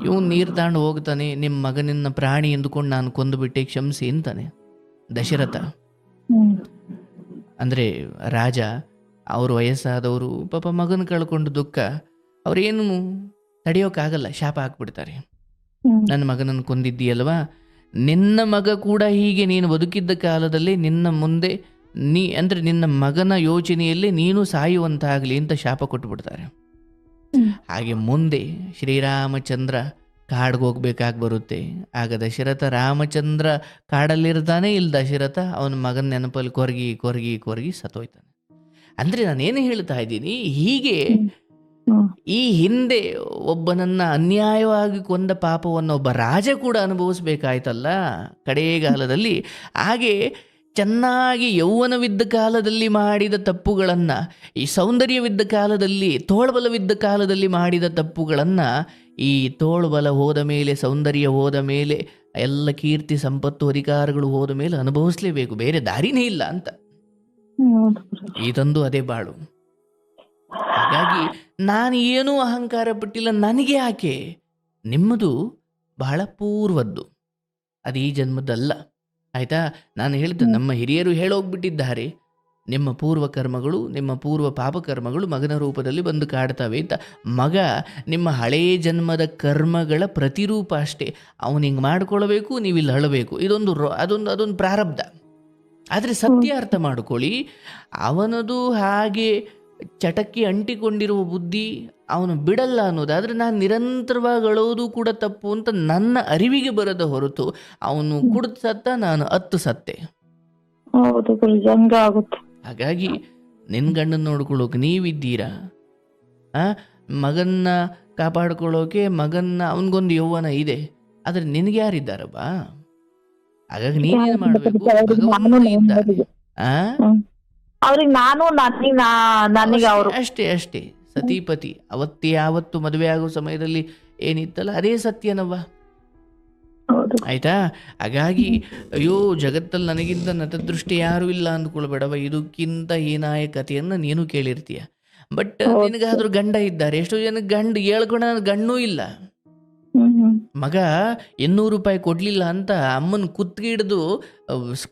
ಇವನು ನೀರು ತಗೊಂಡು ಹೋಗ್ತಾನೆ, ನಿಮ್ಮ ಮಗನನ್ನ ಪ್ರಾಣಿ ಎಂದುಕೊಂಡು ನಾನು ಕೊಂದುಬಿಟ್ಟೆ, ಕ್ಷಮಿಸಿ ಅಂತಾನೆ ದಶರಥ. ಅಂದರೆ ರಾಜ, ಅವರು ವಯಸ್ಸಾದವರು ಪಾಪ ಮಗನ ಕಳ್ಕೊಂಡು ದುಃಖ ಅವ್ರೇನು ತಡೆಯೋಕ್ಕಾಗಲ್ಲ, ಶಾಪ ಹಾಕ್ಬಿಡ್ತಾರೆ. ನನ್ನ ಮಗನನ್ನು ಕೊಂದಿದ್ದೀಯಲ್ವಾ, ನಿನ್ನ ಮಗ ಕೂಡ ಹೀಗೆ ನೀನು ಬದುಕಿದ್ದ ಕಾಲದಲ್ಲಿ ನಿನ್ನ ಮುಂದೆ ಅಂದರೆ ನಿನ್ನ ಮಗನ ಯೋಚನೆಯಲ್ಲಿ ನೀನು ಸಾಯುವಂತಾಗಲಿ ಅಂತ ಶಾಪ ಕೊಟ್ಟುಬಿಡ್ತಾರೆ. ಹಾಗೆ ಮುಂದೆ ಶ್ರೀರಾಮಚಂದ್ರ ಕಾಡ್ಗೆ ಹೋಗ್ಬೇಕಾಗಿ ಬರುತ್ತೆ. ಆಗ ದಶರಥ ರಾಮಚಂದ್ರ ಕಾಡಲ್ಲಿರ್ತಾನೆ, ಇಲ್ಲಿ ದಶರಥ ಅವನ ಮಗನ ನೆನಪಲ್ಲಿ ಕೊರಗಿ ಸತ್ತೋಯ್ತಾನೆ. ಅಂದ್ರೆ ನಾನೇನು ಹೇಳ್ತಾ ಇದ್ದೀನಿ, ಹೀಗೆ ಈ ಹಿಂದೆ ಒಬ್ಬನನ್ನ ಅನ್ಯಾಯವಾಗಿ ಕೊಂದ ಪಾಪವನ್ನು ಒಬ್ಬ ರಾಜ ಕೂಡ ಅನುಭವಿಸ್ಬೇಕಾಯ್ತಲ್ಲ ಕಡೆಗಾಲದಲ್ಲಿ. ಹಾಗೆ ಚೆನ್ನಾಗಿ ಯೌವನವಿದ್ದ ಕಾಲದಲ್ಲಿ ಮಾಡಿದ ತಪ್ಪುಗಳನ್ನು, ಈ ಸೌಂದರ್ಯವಿದ್ದ ಕಾಲದಲ್ಲಿ, ತೋಳ್ಬಲವಿದ್ದ ಕಾಲದಲ್ಲಿ ಮಾಡಿದ ತಪ್ಪುಗಳನ್ನು ಈ ತೋಳ್ಬಲ ಹೋದ ಮೇಲೆ, ಸೌಂದರ್ಯ ಹೋದ ಮೇಲೆ, ಎಲ್ಲ ಕೀರ್ತಿ ಸಂಪತ್ತು ಅಧಿಕಾರಗಳು ಹೋದ ಮೇಲೆ ಅನುಭವಿಸ್ಲೇಬೇಕು, ಬೇರೆ ದಾರಿನೇ ಇಲ್ಲ ಅಂತ. ಇದಂದು ಅದೇ ಬಾಳು. ಹಾಗಾಗಿ ನಾನು ಏನೂ ಅಹಂಕಾರ ಪಟ್ಟಿಲ್ಲ, ನನಗೆ ಯಾಕೆ? ನಿಮ್ಮದು ಬಹಳ ಪೂರ್ವದ್ದು, ಅದು ಈ ಜನ್ಮದಲ್ಲ, ಆಯ್ತಾ? ನಾನು ಹೇಳಿದ್ದೆ, ನಮ್ಮ ಹಿರಿಯರು ಹೇಳೋಗ್ಬಿಟ್ಟಿದ್ದಾರೆ, ನಿಮ್ಮ ಪೂರ್ವ ಕರ್ಮಗಳು, ನಿಮ್ಮ ಪೂರ್ವ ಪಾಪಕರ್ಮಗಳು ಮಗನ ರೂಪದಲ್ಲಿ ಬಂದು ಕಾಡ್ತವೆ ಅಂತ. ಮಗ ನಿಮ್ಮ ಹಳೆಯ ಜನ್ಮದ ಕರ್ಮಗಳ ಪ್ರತಿರೂಪ ಅಷ್ಟೇ. ಅವನು ಹಿಂಗೆ ಮಾಡ್ಕೊಳ್ಬೇಕು, ನೀವಿಲ್ಲಿ ಅಳಬೇಕು, ಅದೊಂದು ಪ್ರಾರಬ್ಧ. ಆದರೆ ಸತ್ಯ ಅರ್ಥ ಮಾಡ್ಕೊಳ್ಳಿ, ಅವನದು ಹಾಗೆ ಚಟಕ್ಕೆ ಅಂಟಿಕೊಂಡಿರುವ ಬುದ್ಧಿ ಅವನು ಬಿಡಲ್ಲ ಅನ್ನೋದಾದರೆ ನಾನು ನಿರಂತರವಾಗಿ ಅಳೋದು ಕೂಡ ತಪ್ಪು ಅಂತ ನನ್ನ ಅರಿವಿಗೆ ಬರದ ಹೊರತು ಅವನು ಕುಡ್ದು ಸತ್ತ, ನಾನು ಅತ್ತು ಸತ್ತೆ. ಹಾಗಾಗಿ ನಿನ್ನ ಗಂಡನ ನೋಡ್ಕೊಳ್ಳೋಕೆ ನೀವಿದ್ದೀರಾ, ಮಗನ್ನ ಕಾಪಾಡ್ಕೊಳ್ಳೋಕೆ ಅವನಿಗೊಂದು ಯೌವನ ಇದೆ, ಆದರೆ ನಿನಗೆ ಯಾರಿದ್ದಾರಪ್ಪ? ಹಾಗಾಗಿ ನೀನೇನು ಮಾಡಬೇಕು? ಅವ್ರಿಗೆ ನಾನು ನನಗೆ ಅವರು ಅಷ್ಟೇ ಸತಿಪತಿ ಯಾವತ್ತು ಮದುವೆ ಆಗೋ ಸಮಯದಲ್ಲಿ ಏನಿತ್ತಲ್ಲ ಅದೇ ಸತ್ಯನವ್ವ. ಹೌದು. ಆಯ್ತಾ? ಹಾಗಾಗಿ ಅಯ್ಯೋ ಜಗತ್ತಲ್ಲಿ ನನಗಿಂತ ನತದೃಷ್ಟಿ ಯಾರೂ ಇಲ್ಲ ಅಂದ್ಕೊಳ್ಬೇಡವ, ಇದಕ್ಕಿಂತ ಹೀನಾಯ ಕಥೆಯನ್ನು ನೀನು ಕೇಳಿರ್ತೀಯ. ಬಟ್ ಹೌದು. ನಿನಗಾದ್ರೂ ಗಂಡ ಇದ್ದಾರೆ, ಎಷ್ಟೋ ಜನಕ್ಕೆ ಗಂಡು ಹೇಳ್ಕೊಳ ಗಂಡೂ ಇಲ್ಲ. ಮಗ 800 ರೂಪಾಯಿ ಕೊಡ್ಲಿಲ್ಲ ಅಂತ ಅಮ್ಮನ ಕುತ್ತಿಗೆ ಹಿಡಿದು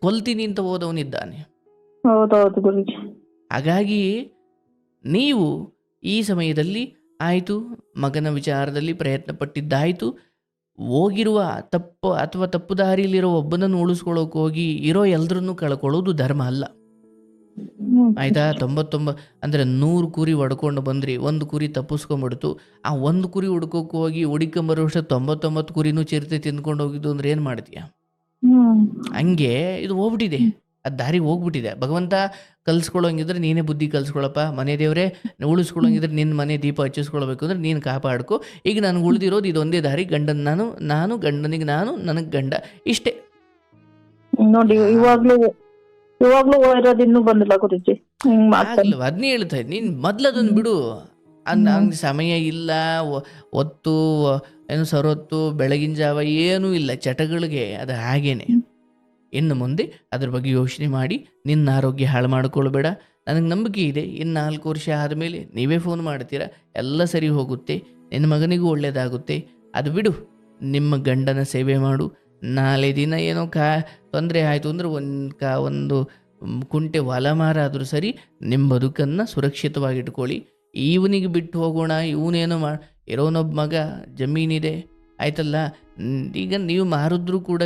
ಕೊಲ್ತೀನಿ ಅಂತ ಹೋದವನಿದ್ದಾನೆ. ಹೌದೌದು ಗುರುಜಿ. ಹಾಗಾಗಿ ನೀವು ಈ ಸಮಯದಲ್ಲಿ ಆಯಿತು, ಮಗನ ವಿಚಾರದಲ್ಲಿ ಪ್ರಯತ್ನ ಪಟ್ಟಿದ್ದಾಯಿತು, ಹೋಗಿರುವ ತಪ್ಪು ಅಥವಾ ತಪ್ಪು ದಾರಿಯಲ್ಲಿರೋ ಒಬ್ಬನನ್ನು ಉಳಿಸ್ಕೊಳ್ಳೋಕೆ ಹೋಗಿ ಇರೋ ಎಲ್ಲರನ್ನೂ ಕಳ್ಕೊಳ್ಳೋದು ಧರ್ಮ ಅಲ್ಲ. ಆಯಿತಾ? 99 ಅಂದರೆ 100 ಕುರಿ ಹೊಡ್ಕೊಂಡು ಬಂದ್ರಿ, ಒಂದು ಕುರಿ ತಪ್ಪಿಸ್ಕೊಂಡ್ಬಿಡ್ತು. ಆ ಒಂದು ಕುರಿ ಹುಡ್ಕೋಕೆ ಹೋಗಿ ಹುಡ್ಕೊಂಬರೋಷ್ಟು 99 ಕುರಿನೂ ಚಿರತೆ ತಿಂದ್ಕೊಂಡು ಹೋಗಿದ್ದು ಅಂದ್ರೆ ಏನು ಮಾಡ್ತೀಯ? ಹಂಗೆ ಇದು ಹೋಗ್ಬಿಟ್ಟಿದೆ, ಅದು ದಾರಿಗೆ ಹೋಗ್ಬಿಟ್ಟಿದೆ. ಭಗವಂತ ಕಲ್ಸ್ಕೊಳ್ಳೋಂಗಿದ್ರೆ ನೀನೇ ಬುದ್ಧಿ ಕಲ್ಸ್ಕೊಳಪ್ಪ, ಮನೆ ದೇವರೇ ಉಳಿಸ್ಕೊಳ್ಳೋಂಗಿದ್ರೆ ನಿನ್ನ ಮನೆ ದೀಪ ಹಚ್ಚಿಸ್ಕೊಳ್ಬೇಕು ಅಂದ್ರೆ ನೀನು ಕಾಪಾಡ್ಕೊ. ಈಗ ನನಗೆ ಉಳಿದಿರೋದು ಇದೊಂದೇ ದಾರಿ, ಗಂಡನ ನಾನು ಗಂಡನಿಗೆ ನಾನು, ನನಗೆ ಗಂಡ, ಇಷ್ಟೇ. ನೋಡಿ ಇವಾಗ್ಲೂ ಇರೋದು ಇನ್ನೂ ಬಂದಿಲ್ಲ ಗುರುಜಿ. ಆಗ್ಲವ ಅದನ್ನೇ ಹೇಳ್ತಾ ಇದ್ದೀನಿ. ನೀನು ಮೊದ್ಲದನ್ನು ಬಿಡು. ಹಂಗೆ ಸಮಯ ಇಲ್ಲ, ಹೊತ್ತು ಏನು ಸರೊತ್ತು ಬೆಳಗಿನ ಜಾವ ಏನೂ ಇಲ್ಲ ಚಟಗಳಿಗೆ, ಅದು ಹಾಗೇನೆ. ಇನ್ನು ಮುಂದೆ ಅದ್ರ ಬಗ್ಗೆ ಯೋಚನೆ ಮಾಡಿ ನಿನ್ನ ಆರೋಗ್ಯ ಹಾಳು ಮಾಡ್ಕೊಳ್ಬೇಡ. ನನಗೆ ನಂಬಿಕೆ ಇದೆ, ಇನ್ನು 4 ವರ್ಷ ಆದಮೇಲೆ ನೀವೇ ಫೋನ್ ಮಾಡ್ತೀರಾ, ಎಲ್ಲ ಸರಿ ಹೋಗುತ್ತೆ, ನಿನ್ನ ಮಗನಿಗೂ ಒಳ್ಳೆಯದಾಗುತ್ತೆ. ಅದು ಬಿಡು, ನಿಮ್ಮ ಗಂಡನ ಸೇವೆ ಮಾಡು. ನಾಳೆ ದಿನ ಏನೋ ತೊಂದರೆ ಆಯಿತು ಅಂದರೆ ಒಂದು ಕುಂಟೆ ಹೊಲ ಮಾರಾದರೂ ಸರಿ, ನಿಮ್ಮ ಬದುಕನ್ನು ಸುರಕ್ಷಿತವಾಗಿಟ್ಕೊಳ್ಳಿ. ಇವನಿಗೆ ಬಿಟ್ಟು ಹೋಗೋಣ, ಇವನೇನೋ ಇರೋನೊಬ್ಬ ಮಗ, ಜಮೀನಿದೆ ಆಯ್ತಲ್ಲ, ಈಗ ನೀವು ಮಾರಿದ್ರೂ ಕೂಡ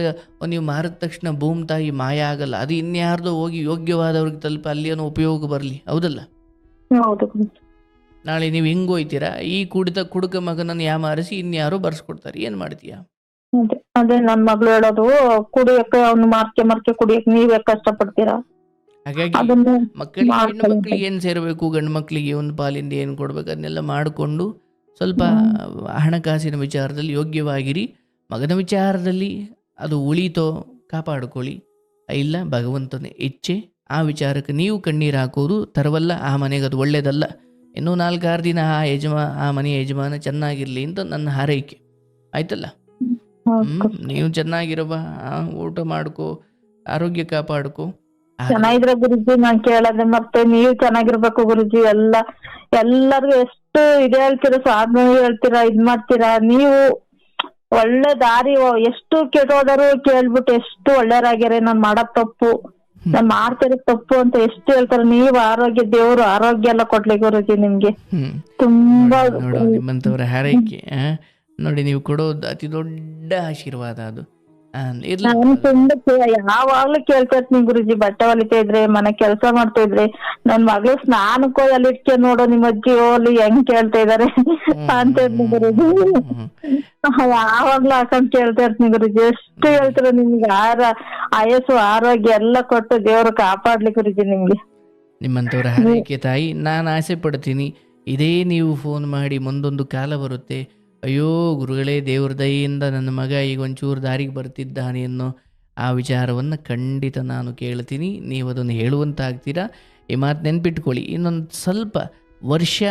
ನೀವು ಮಾರಿದ ತಕ್ಷಣ ಭೂಮಿ ತಾಯಿ ಮಾಯ ಆಗಲ್ಲ, ಅದು ಇನ್ಯಾರ್ದೋ ಹೋಗಿ ಯೋಗ್ಯವಾದವ್ರಿಗೆ ತಲುಪ ಅಲ್ಲಿ ಏನೋ ಉಪಯೋಗ ಬರಲಿ, ಹೌದಲ್ಲ? ನಾಳೆ ನೀವು ಹೆಂಗೆ ಹೋಯ್ತೀರಾ, ಈ ಕುಡುಕ ಮಗನನ್ನು ಯಾಮಾರಿಸಿ ಇನ್ಯಾರೋ ಬರ್ಸ್ಕೊಡ್ತಾರೆ, ಏನು ಮಾಡ್ತೀಯಾ? ಅದೇ ನನ್ನ ಮಗಳು ಹೇಳೋದು, ಕುಡಿಯಕ್ಕೆ ಅವ್ನು ಮಾರ್ಕೆ ಕುಡಿಯಕ್ಕೆ ನೀವೇ ಕಷ್ಟಪಡ್ತೀರಾ. ಹಾಗಾಗಿ ಮಕ್ಕಳಿಗೆ, ಹೆಣ್ಣು ಮಕ್ಕಳಿಗೆ ಏನು ಸೇರಬೇಕು, ಗಂಡು ಮಕ್ಕಳಿಗೆ ಒಂದು ಪಾಲಿಂದ ಏನು ಕೊಡ್ಬೇಕು, ಅದನ್ನೆಲ್ಲ ಮಾಡಿಕೊಂಡು ಸ್ವಲ್ಪ ಹಣಕಾಸಿನ ವಿಚಾರದಲ್ಲಿ ಯೋಗ್ಯವಾಗಿರಿ. ಮಗನ ವಿಚಾರದಲ್ಲಿ ಅದು ಉಳಿತೋ ಕಾಪಾಡ್ಕೊಳ್ಳಿ, ಇಲ್ಲ ಭಗವಂತನ ಇಚ್ಛೆ. ಆ ವಿಚಾರಕ್ಕೆ ನೀವು ಕಣ್ಣೀರು ಹಾಕೋದು ತರವಲ್ಲ, ಆ ಮನೆಗೆ ಅದು ಒಳ್ಳೇದಲ್ಲ. ಇನ್ನೂ 4-6 ದಿನ ಆ ಮನೆಯ ಯಜಮಾನ ಚೆನ್ನಾಗಿರಲಿ ಅಂತ ನನ್ನ ಹಾರೈಕೆ, ಆಯ್ತಲ್ಲ? ನೀವು ಚೆನ್ನಾಗಿರವ, ಊಟ ಮಾಡ್ಕೋ, ಆರೋಗ್ಯ ಕಾಪಾಡ್ಕೋ. ಚೆನ್ನಾಗಿದ್ರೆ ಗುರುಜಿ ನಾನ್ ಕೇಳದೆ, ಮತ್ತೆ ನೀವು ಚೆನ್ನಾಗಿರ್ಬೇಕು ಗುರುಜಿ. ಎಲ್ಲರಿಗೂ ಎಷ್ಟು ಇದು ಹೇಳ್ತೀರಾ, ಸಾಧನೆ ಹೇಳ್ತೀರಾ, ಇದ್ ಮಾಡ್ತೀರಾ. ನೀವು ಒಳ್ಳೆ ದಾರಿ, ಎಷ್ಟು ಕೆಟ್ಟೋದರು ಕೇಳ್ಬಿಟ್ಟು ಎಷ್ಟು ಒಳ್ಳೆಯರಾಗ್ಯಾರೆ. ನಾನ್ ಮಾಡೋದ್ ತಪ್ಪು, ನಾನ್ ಮಾಡ್ತಿರೋ ತಪ್ಪು ಅಂತ ಎಷ್ಟು ಹೇಳ್ತಾರೆ. ನೀವು ಆರೋಗ್ಯ, ದೇವ್ರು ಆರೋಗ್ಯ ಎಲ್ಲ ಕೊಡ್ಲಿ ಗುರುಜಿ ನಿಮ್ಗೆ. ತುಂಬಾ ನಿಮ್ಮಂತವ್ರ ಹಾರೈಕೆ ನೋಡಿ, ನೀವು ಕೊಡೋದು ಅತಿ ದೊಡ್ಡ ಆಶೀರ್ವಾದ. ಅದು ನಾನು ತುಂಬಾ ಯಾವಾಗ್ಲೂ ಕೇಳ್ತಾ ಇರ್ತೀನಿ ಗುರುಜಿ. ಬಟ್ಟೆ ಹೊಲಿತಾ ಇದ್ರೆ, ಮನೆ ಕೆಲಸ ಮಾಡ್ತಾ ಇದ್ರೆ, ನನ್ ಮಗಳು ಸ್ನಾನಕ್ಕೋ ಅಲ್ಲಿ ಇಟ್ಕೆ ನೋಡೋ ನಿಮ್ಮ ಅಜ್ಜಿ ಹೋಲಿ ಹೆಂಗ್ ಕೇಳ್ತಾ ಇದಾರೆ ಅಂತ ಇರ್ತೀನಿ ಗುರುಜಿ. ಯಾವಾಗ್ಲೂ ಹಾಕೊಂಡ್ ಕೇಳ್ತಾ ಇರ್ತೀನಿ ಗುರುಜಿ. ಎಷ್ಟು ಹೇಳ್ತೀರ ನಿಮ್ಗೆ ಆಯಸ್ಸು ಆರೋಗ್ಯ ಎಲ್ಲ ಕೊಟ್ಟು ದೇವ್ರು ಕಾಪಾಡ್ಲಿ ಗುರುಜಿ ನಿಮ್ಗೆ. ನಿಮ್ಮಂತವ್ರ ಹಾರೈಕೆ ತಾಯಿ. ನಾನು ಆಸೆ ಪಡ್ತೀನಿ ಇದೇ ನೀವು ಫೋನ್ ಮಾಡಿ ಮುಂದೊಂದು ಕಾಲ ಬರುತ್ತೆ, ಅಯ್ಯೋ ಗುರುಗಳೇ, ದೇವ್ರ ದಯೆಯಿಂದ ನನ್ನ ಮಗ ಈಗ ಒಂಚೂರು ದಾರಿಗೆ ಬರ್ತಿದ್ದಾನೆ ಅನ್ನೋ ಆ ವಿಚಾರವನ್ನು ಖಂಡಿತ ನಾನು ಕೇಳ್ತೀನಿ. ನೀವು ಅದನ್ನು ಹೇಳುವಂತಾಗ್ತೀರಾ. ಈ ಮಾತು ನೆನ್ಪಿಟ್ಕೊಳ್ಳಿ. ಇನ್ನೊಂದು ಸ್ವಲ್ಪ ವರ್ಷ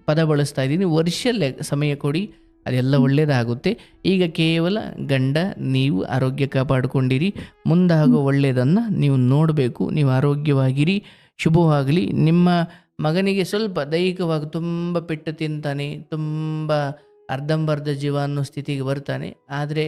ಪದ ಬಳಸ್ತಾ ಇದ್ದೀನಿ, ವರ್ಷ ಸಮಯ ಕೊಡಿ, ಅದೆಲ್ಲ ಒಳ್ಳೆಯದಾಗುತ್ತೆ. ಈಗ ಕೇವಲ ಗಂಡ ನೀವು ಆರೋಗ್ಯ ಕಾಪಾಡಿಕೊಂಡಿರಿ, ಮುಂದಾಗೋ ಒಳ್ಳೆಯದನ್ನು ನೀವು ನೋಡಬೇಕು. ನೀವು ಆರೋಗ್ಯವಾಗಿರಿ, ಶುಭವಾಗಲಿ. ನಿಮ್ಮ ಮಗನಿಗೆ ಸ್ವಲ್ಪ ದೈಹಿಕವಾಗಿ ತುಂಬ ಪೆಟ್ಟು ತಿಂತಾನೆ, ತುಂಬ ಅರ್ಧಂಬರ್ಧ ಜೀವ ಅನ್ನೋ ಸ್ಥಿತಿಗೆ ಬರ್ತಾನೆ, ಆದರೆ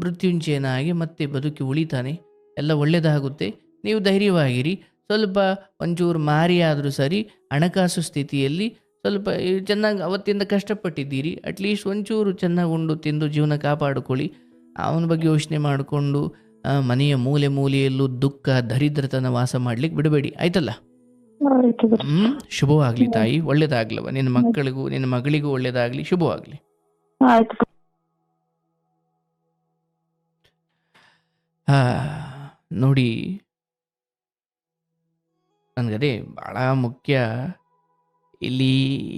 ಮೃತ್ಯುಂಜಯನಾಗಿ ಮತ್ತೆ ಬದುಕಿ ಉಳಿತಾನೆ. ಎಲ್ಲ ಒಳ್ಳೆಯದಾಗುತ್ತೆ. ನೀವು ಧೈರ್ಯವಾಗಿರಿ. ಸ್ವಲ್ಪ ಒಂಚೂರು ಮಾರಿ ಆದರೂ ಸರಿ, ಹಣಕಾಸು ಸ್ಥಿತಿಯಲ್ಲಿ ಸ್ವಲ್ಪ ಚೆನ್ನಾಗಿ ಅವತ್ತಿಂದ ಕಷ್ಟಪಟ್ಟಿದ್ದೀರಿ, ಅಟ್ಲೀಸ್ಟ್ ಒಂಚೂರು ಚೆನ್ನಾಗಿ ಉಂಡು ತಿಂದು ಜೀವನ ಕಾಪಾಡಿಕೊಳ್ಳಿ. ಅವನ ಬಗ್ಗೆ ಯೋಚನೆ ಮಾಡಿಕೊಂಡು ಮನೆಯ ಮೂಲೆಯಲ್ಲೂ ದುಃಖ ದರಿದ್ರತನ ವಾಸ ಮಾಡ್ಲಿಕ್ಕೆ ಬಿಡಬೇಡಿ, ಆಯ್ತಲ್ಲ? ಶುಭವಾಗ್ಲಿ ತಾಯಿ, ಒಳ್ಳೇದಾಗ್ಲವ. ನಿನ್ನ ಮಕ್ಕಳಿಗೂ ನಿನ್ನ ಮಗಳಿಗೂ ಒಳ್ಳೇದಾಗ್ಲಿ, ಶುಭವಾಗ್ಲಿ. ನೋಡಿ, ನನಗದೇ ಭಾಳ ಮುಖ್ಯ. ಇಲ್ಲಿ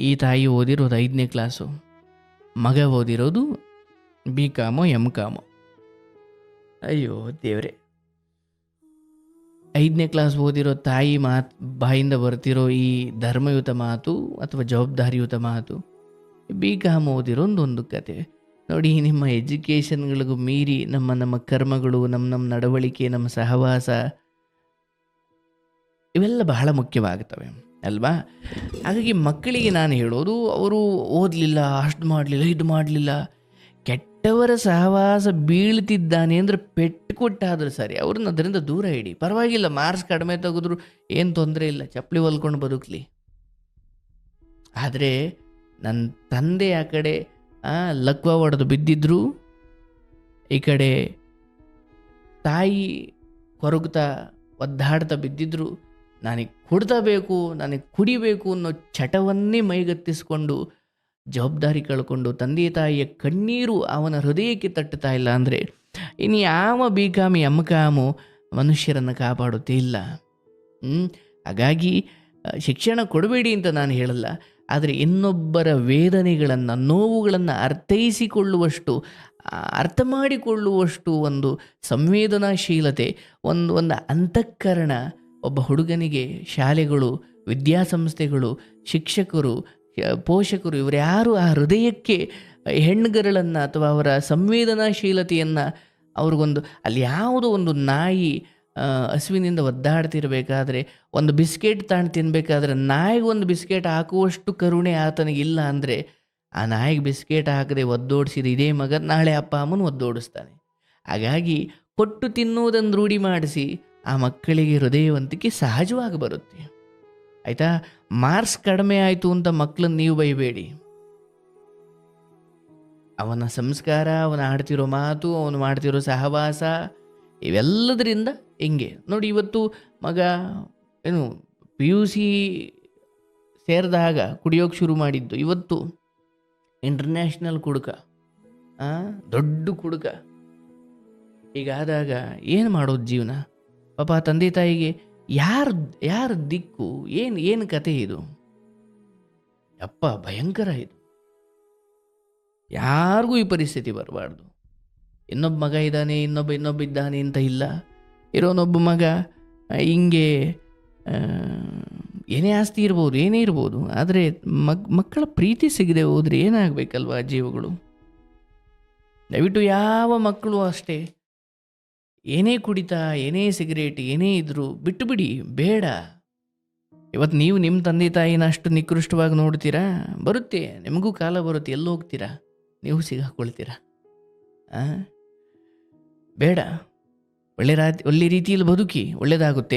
ಈ ತಾಯಿ ಓದಿರೋದು 5ನೇ ಕ್ಲಾಸು, ಮಗ ಓದಿರೋದು BCom MCom. ಅಯ್ಯೋ ದೇವ್ರೆ, 5ನೇ ಕ್ಲಾಸ್ ಓದಿರೋ ತಾಯಿ ಬಾಯಿಂದ ಬರ್ತಿರೋ ಈ ಧರ್ಮಯುತ ಮಾತು ಅಥವಾ ಜವಾಬ್ದಾರಿಯುತ ಮಾತು, BCom ಓದಿರೋ ಒಂದು ಕತೆ. ನೋಡಿ, ನಿಮ್ಮ ಎಜುಕೇಷನ್ಗಳಿಗೂ ಮೀರಿ ನಮ್ಮ ಕರ್ಮಗಳು, ನಮ್ಮ ನಡವಳಿಕೆ, ನಮ್ಮ ಸಹವಾಸ ಇವೆಲ್ಲ ಬಹಳ ಮುಖ್ಯವಾಗ್ತವೆ ಅಲ್ವಾ? ಹಾಗಾಗಿ ಮಕ್ಕಳಿಗೆ ನಾನು ಹೇಳೋದು, ಅವರು ಓದಲಿಲ್ಲ, ಅಷ್ಟು ಮಾಡಲಿಲ್ಲ, ಇದು ಮಾಡಲಿಲ್ಲ, ಕೆಟ್ಟವರ ಸಹವಾಸ ಬೀಳ್ತಿದ್ದಾನೆ ಅಂದರೆ ಪೆಟ್ಟು ಕೊಟ್ಟಾದರೂ ಸರಿ ಅವ್ರನ್ನ ಅದರಿಂದ ದೂರ ಇಡಿ. ಪರವಾಗಿಲ್ಲ, ಮಾರ್ಕ್ಸ್ ಕಡಿಮೆ ತೆಗೆದ್ರು ಏನು ತೊಂದರೆ ಇಲ್ಲ, ಚಪ್ಪಲಿ ಹೊಲ್ಕೊಂಡು ಬದುಕಲಿ. ಆದರೆ ನನ್ನ ತಂದೆ ಆ ಕಡೆ ಲಕ್ವ ಹೊಡೆದು ಬಿದ್ದಿದ್ರು, ಈ ಕಡೆ ತಾಯಿ ಕೊರಗುತ್ತಾ ಒದ್ದಾಡ್ತಾ ಬಿದ್ದಿದ್ರು. ನನಗೆ ಕುಡ್ತಾ ಬೇಕು, ನನಗೆ ಕುಡಿಬೇಕು ಅನ್ನೋ ಚಟವನ್ನೇ ಮೈಗತ್ತಿಸ್ಕೊಂಡು ಜವಾಬ್ದಾರಿ ಕಳ್ಕೊಂಡು ತಂದೆ ತಾಯಿಯ ಕಣ್ಣೀರು ಅವನ ಹೃದಯಕ್ಕೆ ತಟ್ಟುತ್ತಾ ಇಲ್ಲ ಅಂದರೆ ಇನ್ನು ಯಾವ ಬಿಕಾಮಿ ಎಮ್ಕಾಮು ಮನುಷ್ಯರನ್ನು ಕಾಪಾಡುತ್ತೇ ಇಲ್ಲ. ಹಾಗಾಗಿ ಶಿಕ್ಷಣ ಕೊಡಬೇಡಿ ಅಂತ ನಾನು ಹೇಳಲ್ಲ, ಆದರೆ ಇನ್ನೊಬ್ಬರ ವೇದನೆಗಳನ್ನು, ನೋವುಗಳನ್ನು ಅರ್ಥೈಸಿಕೊಳ್ಳುವಷ್ಟು, ಅರ್ಥ ಮಾಡಿಕೊಳ್ಳುವಷ್ಟು ಒಂದು ಸಂವೇದನಾಶೀಲತೆ, ಒಂದು ಅಂತಃಕರಣ ಒಬ್ಬ ಹುಡುಗನಿಗೆ ಶಾಲೆಗಳು, ವಿದ್ಯಾಸಂಸ್ಥೆಗಳು, ಶಿಕ್ಷಕರು, ಪೋಷಕರು ಇವರ್ಯಾರು ಆ ಹೃದಯಕ್ಕೆ ಹೆಣ್ಣುಗರಳನ್ನು ಅಥವಾ ಅವರ ಸಂವೇದನಾಶೀಲತೆಯನ್ನು ಅವ್ರಿಗೊಂದು, ಅಲ್ಲಿ ಯಾವುದೋ ಒಂದು ನಾಯಿ ಹಸುವಿನಿಂದ ಒದ್ದಾಡ್ತಿರ್ಬೇಕಾದ್ರೆ ಒಂದು ಬಿಸ್ಕೆಟ್ ತಾಂಡು ತಿನ್ನಬೇಕಾದ್ರೆ ನಾಯಿಗೆ ಒಂದು ಬಿಸ್ಕೆಟ್ ಹಾಕುವಷ್ಟು ಕರುಣೆ ಆತನಿಗಿಲ್ಲ ಅಂದರೆ, ಆ ನಾಯಿಗೆ ಬಿಸ್ಕೆಟ್ ಹಾಕದೆ ಒದ್ದೋಡಿಸಿದ ಇದೇ ಮಗ ನಾಳೆ ಅಪ್ಪ ಅಮ್ಮನ ಒದ್ದೋಡಿಸ್ತಾನೆ. ಹಾಗಾಗಿ ಕೊಟ್ಟು ತಿನ್ನುವುದನ್ನು ರೂಢಿ ಮಾಡಿಸಿ ಆ ಮಕ್ಕಳಿಗೆ ಹೃದಯವಂತಿಕೆ ಸಹಜವಾಗಿ ಬರುತ್ತೆ. ಆಯಿತಾ? ಮಾರ್ಕ್ಸ್ ಕಡಿಮೆ ಆಯಿತು ಅಂತ ಮಕ್ಕಳನ್ನು ನೀವು ಬೈಬೇಡಿ. ಅವನ ಸಂಸ್ಕಾರ, ಅವನ ಆಡ್ತಿರೋ ಮಾತು, ಅವನು ಮಾಡ್ತಿರೋ ಸಹವಾಸ ಇವೆಲ್ಲದರಿಂದ ಹೆಂಗೆ ನೋಡಿ. ಇವತ್ತು ಮಗ ಏನು PUC ಸೇರಿದಾಗ ಕುಡಿಯೋಕೆ ಶುರು ಮಾಡಿದ್ದು, ಇವತ್ತು ಇಂಟರ್ನ್ಯಾಷನಲ್ ಕುಡುಕ, ದೊಡ್ಡ ಕುಡುಕ. ಹೀಗಾದಾಗ ಏನು ಮಾಡೋದು ಜೀವನ? ಪಾಪ ತಂದೆ ತಾಯಿಗೆ ಯಾರು ದಿಕ್ಕು? ಏನು ಕತೆ ಇದು? ಅಪ್ಪ ಭಯಂಕರ ಇದು. ಯಾರಿಗೂ ಈ ಪರಿಸ್ಥಿತಿ ಬರಬಾರ್ದು. ಇನ್ನೊಬ್ಬ ಮಗ ಇದ್ದಾನೆ, ಇನ್ನೊಬ್ಬ ಇದ್ದಾನೆ ಅಂತ ಇಲ್ಲ. ಇರೋನೊಬ್ಬ ಮಗ ಹಿಂಗೆ ಏನೇ ಆಸ್ತಿ ಇರ್ಬೋದು, ಏನೇ ಇರ್ಬೋದು, ಆದರೆ ಮಕ್ಕಳ ಪ್ರೀತಿ ಸಿಗದೆ ಹೋದರೆ ಏನಾಗಬೇಕಲ್ವ ಜೀವಗಳು? ದಯವಿಟ್ಟು ಯಾವ ಮಕ್ಕಳು ಅಷ್ಟೇ ಏನೇ ಕುಡಿತಾ, ಏನೇ ಸಿಗರೇಟ್, ಏನೇ ಇದ್ರೂ ಬಿಟ್ಟು ಬಿಡಿ, ಬೇಡ. ಇವತ್ತು ನೀವು ನಿಮ್ಮ ತಂದೆ ತಾಯಿನ ಅಷ್ಟು ನಿಕೃಷ್ಟವಾಗಿ ನೋಡ್ತೀರಾ, ಬರುತ್ತೆ, ನಿಮಗೂ ಕಾಲ ಬರುತ್ತೆ, ಎಲ್ಲಿ ಹೋಗ್ತೀರಾ? ನೀವು ಸಿಗಾಕೊಳ್ತೀರಾ? ಬೇಡ. ಒಳ್ಳೆ ರೀತಿಯಲ್ಲಿ ಬದುಕಿ, ಒಳ್ಳೆಯದಾಗುತ್ತೆ.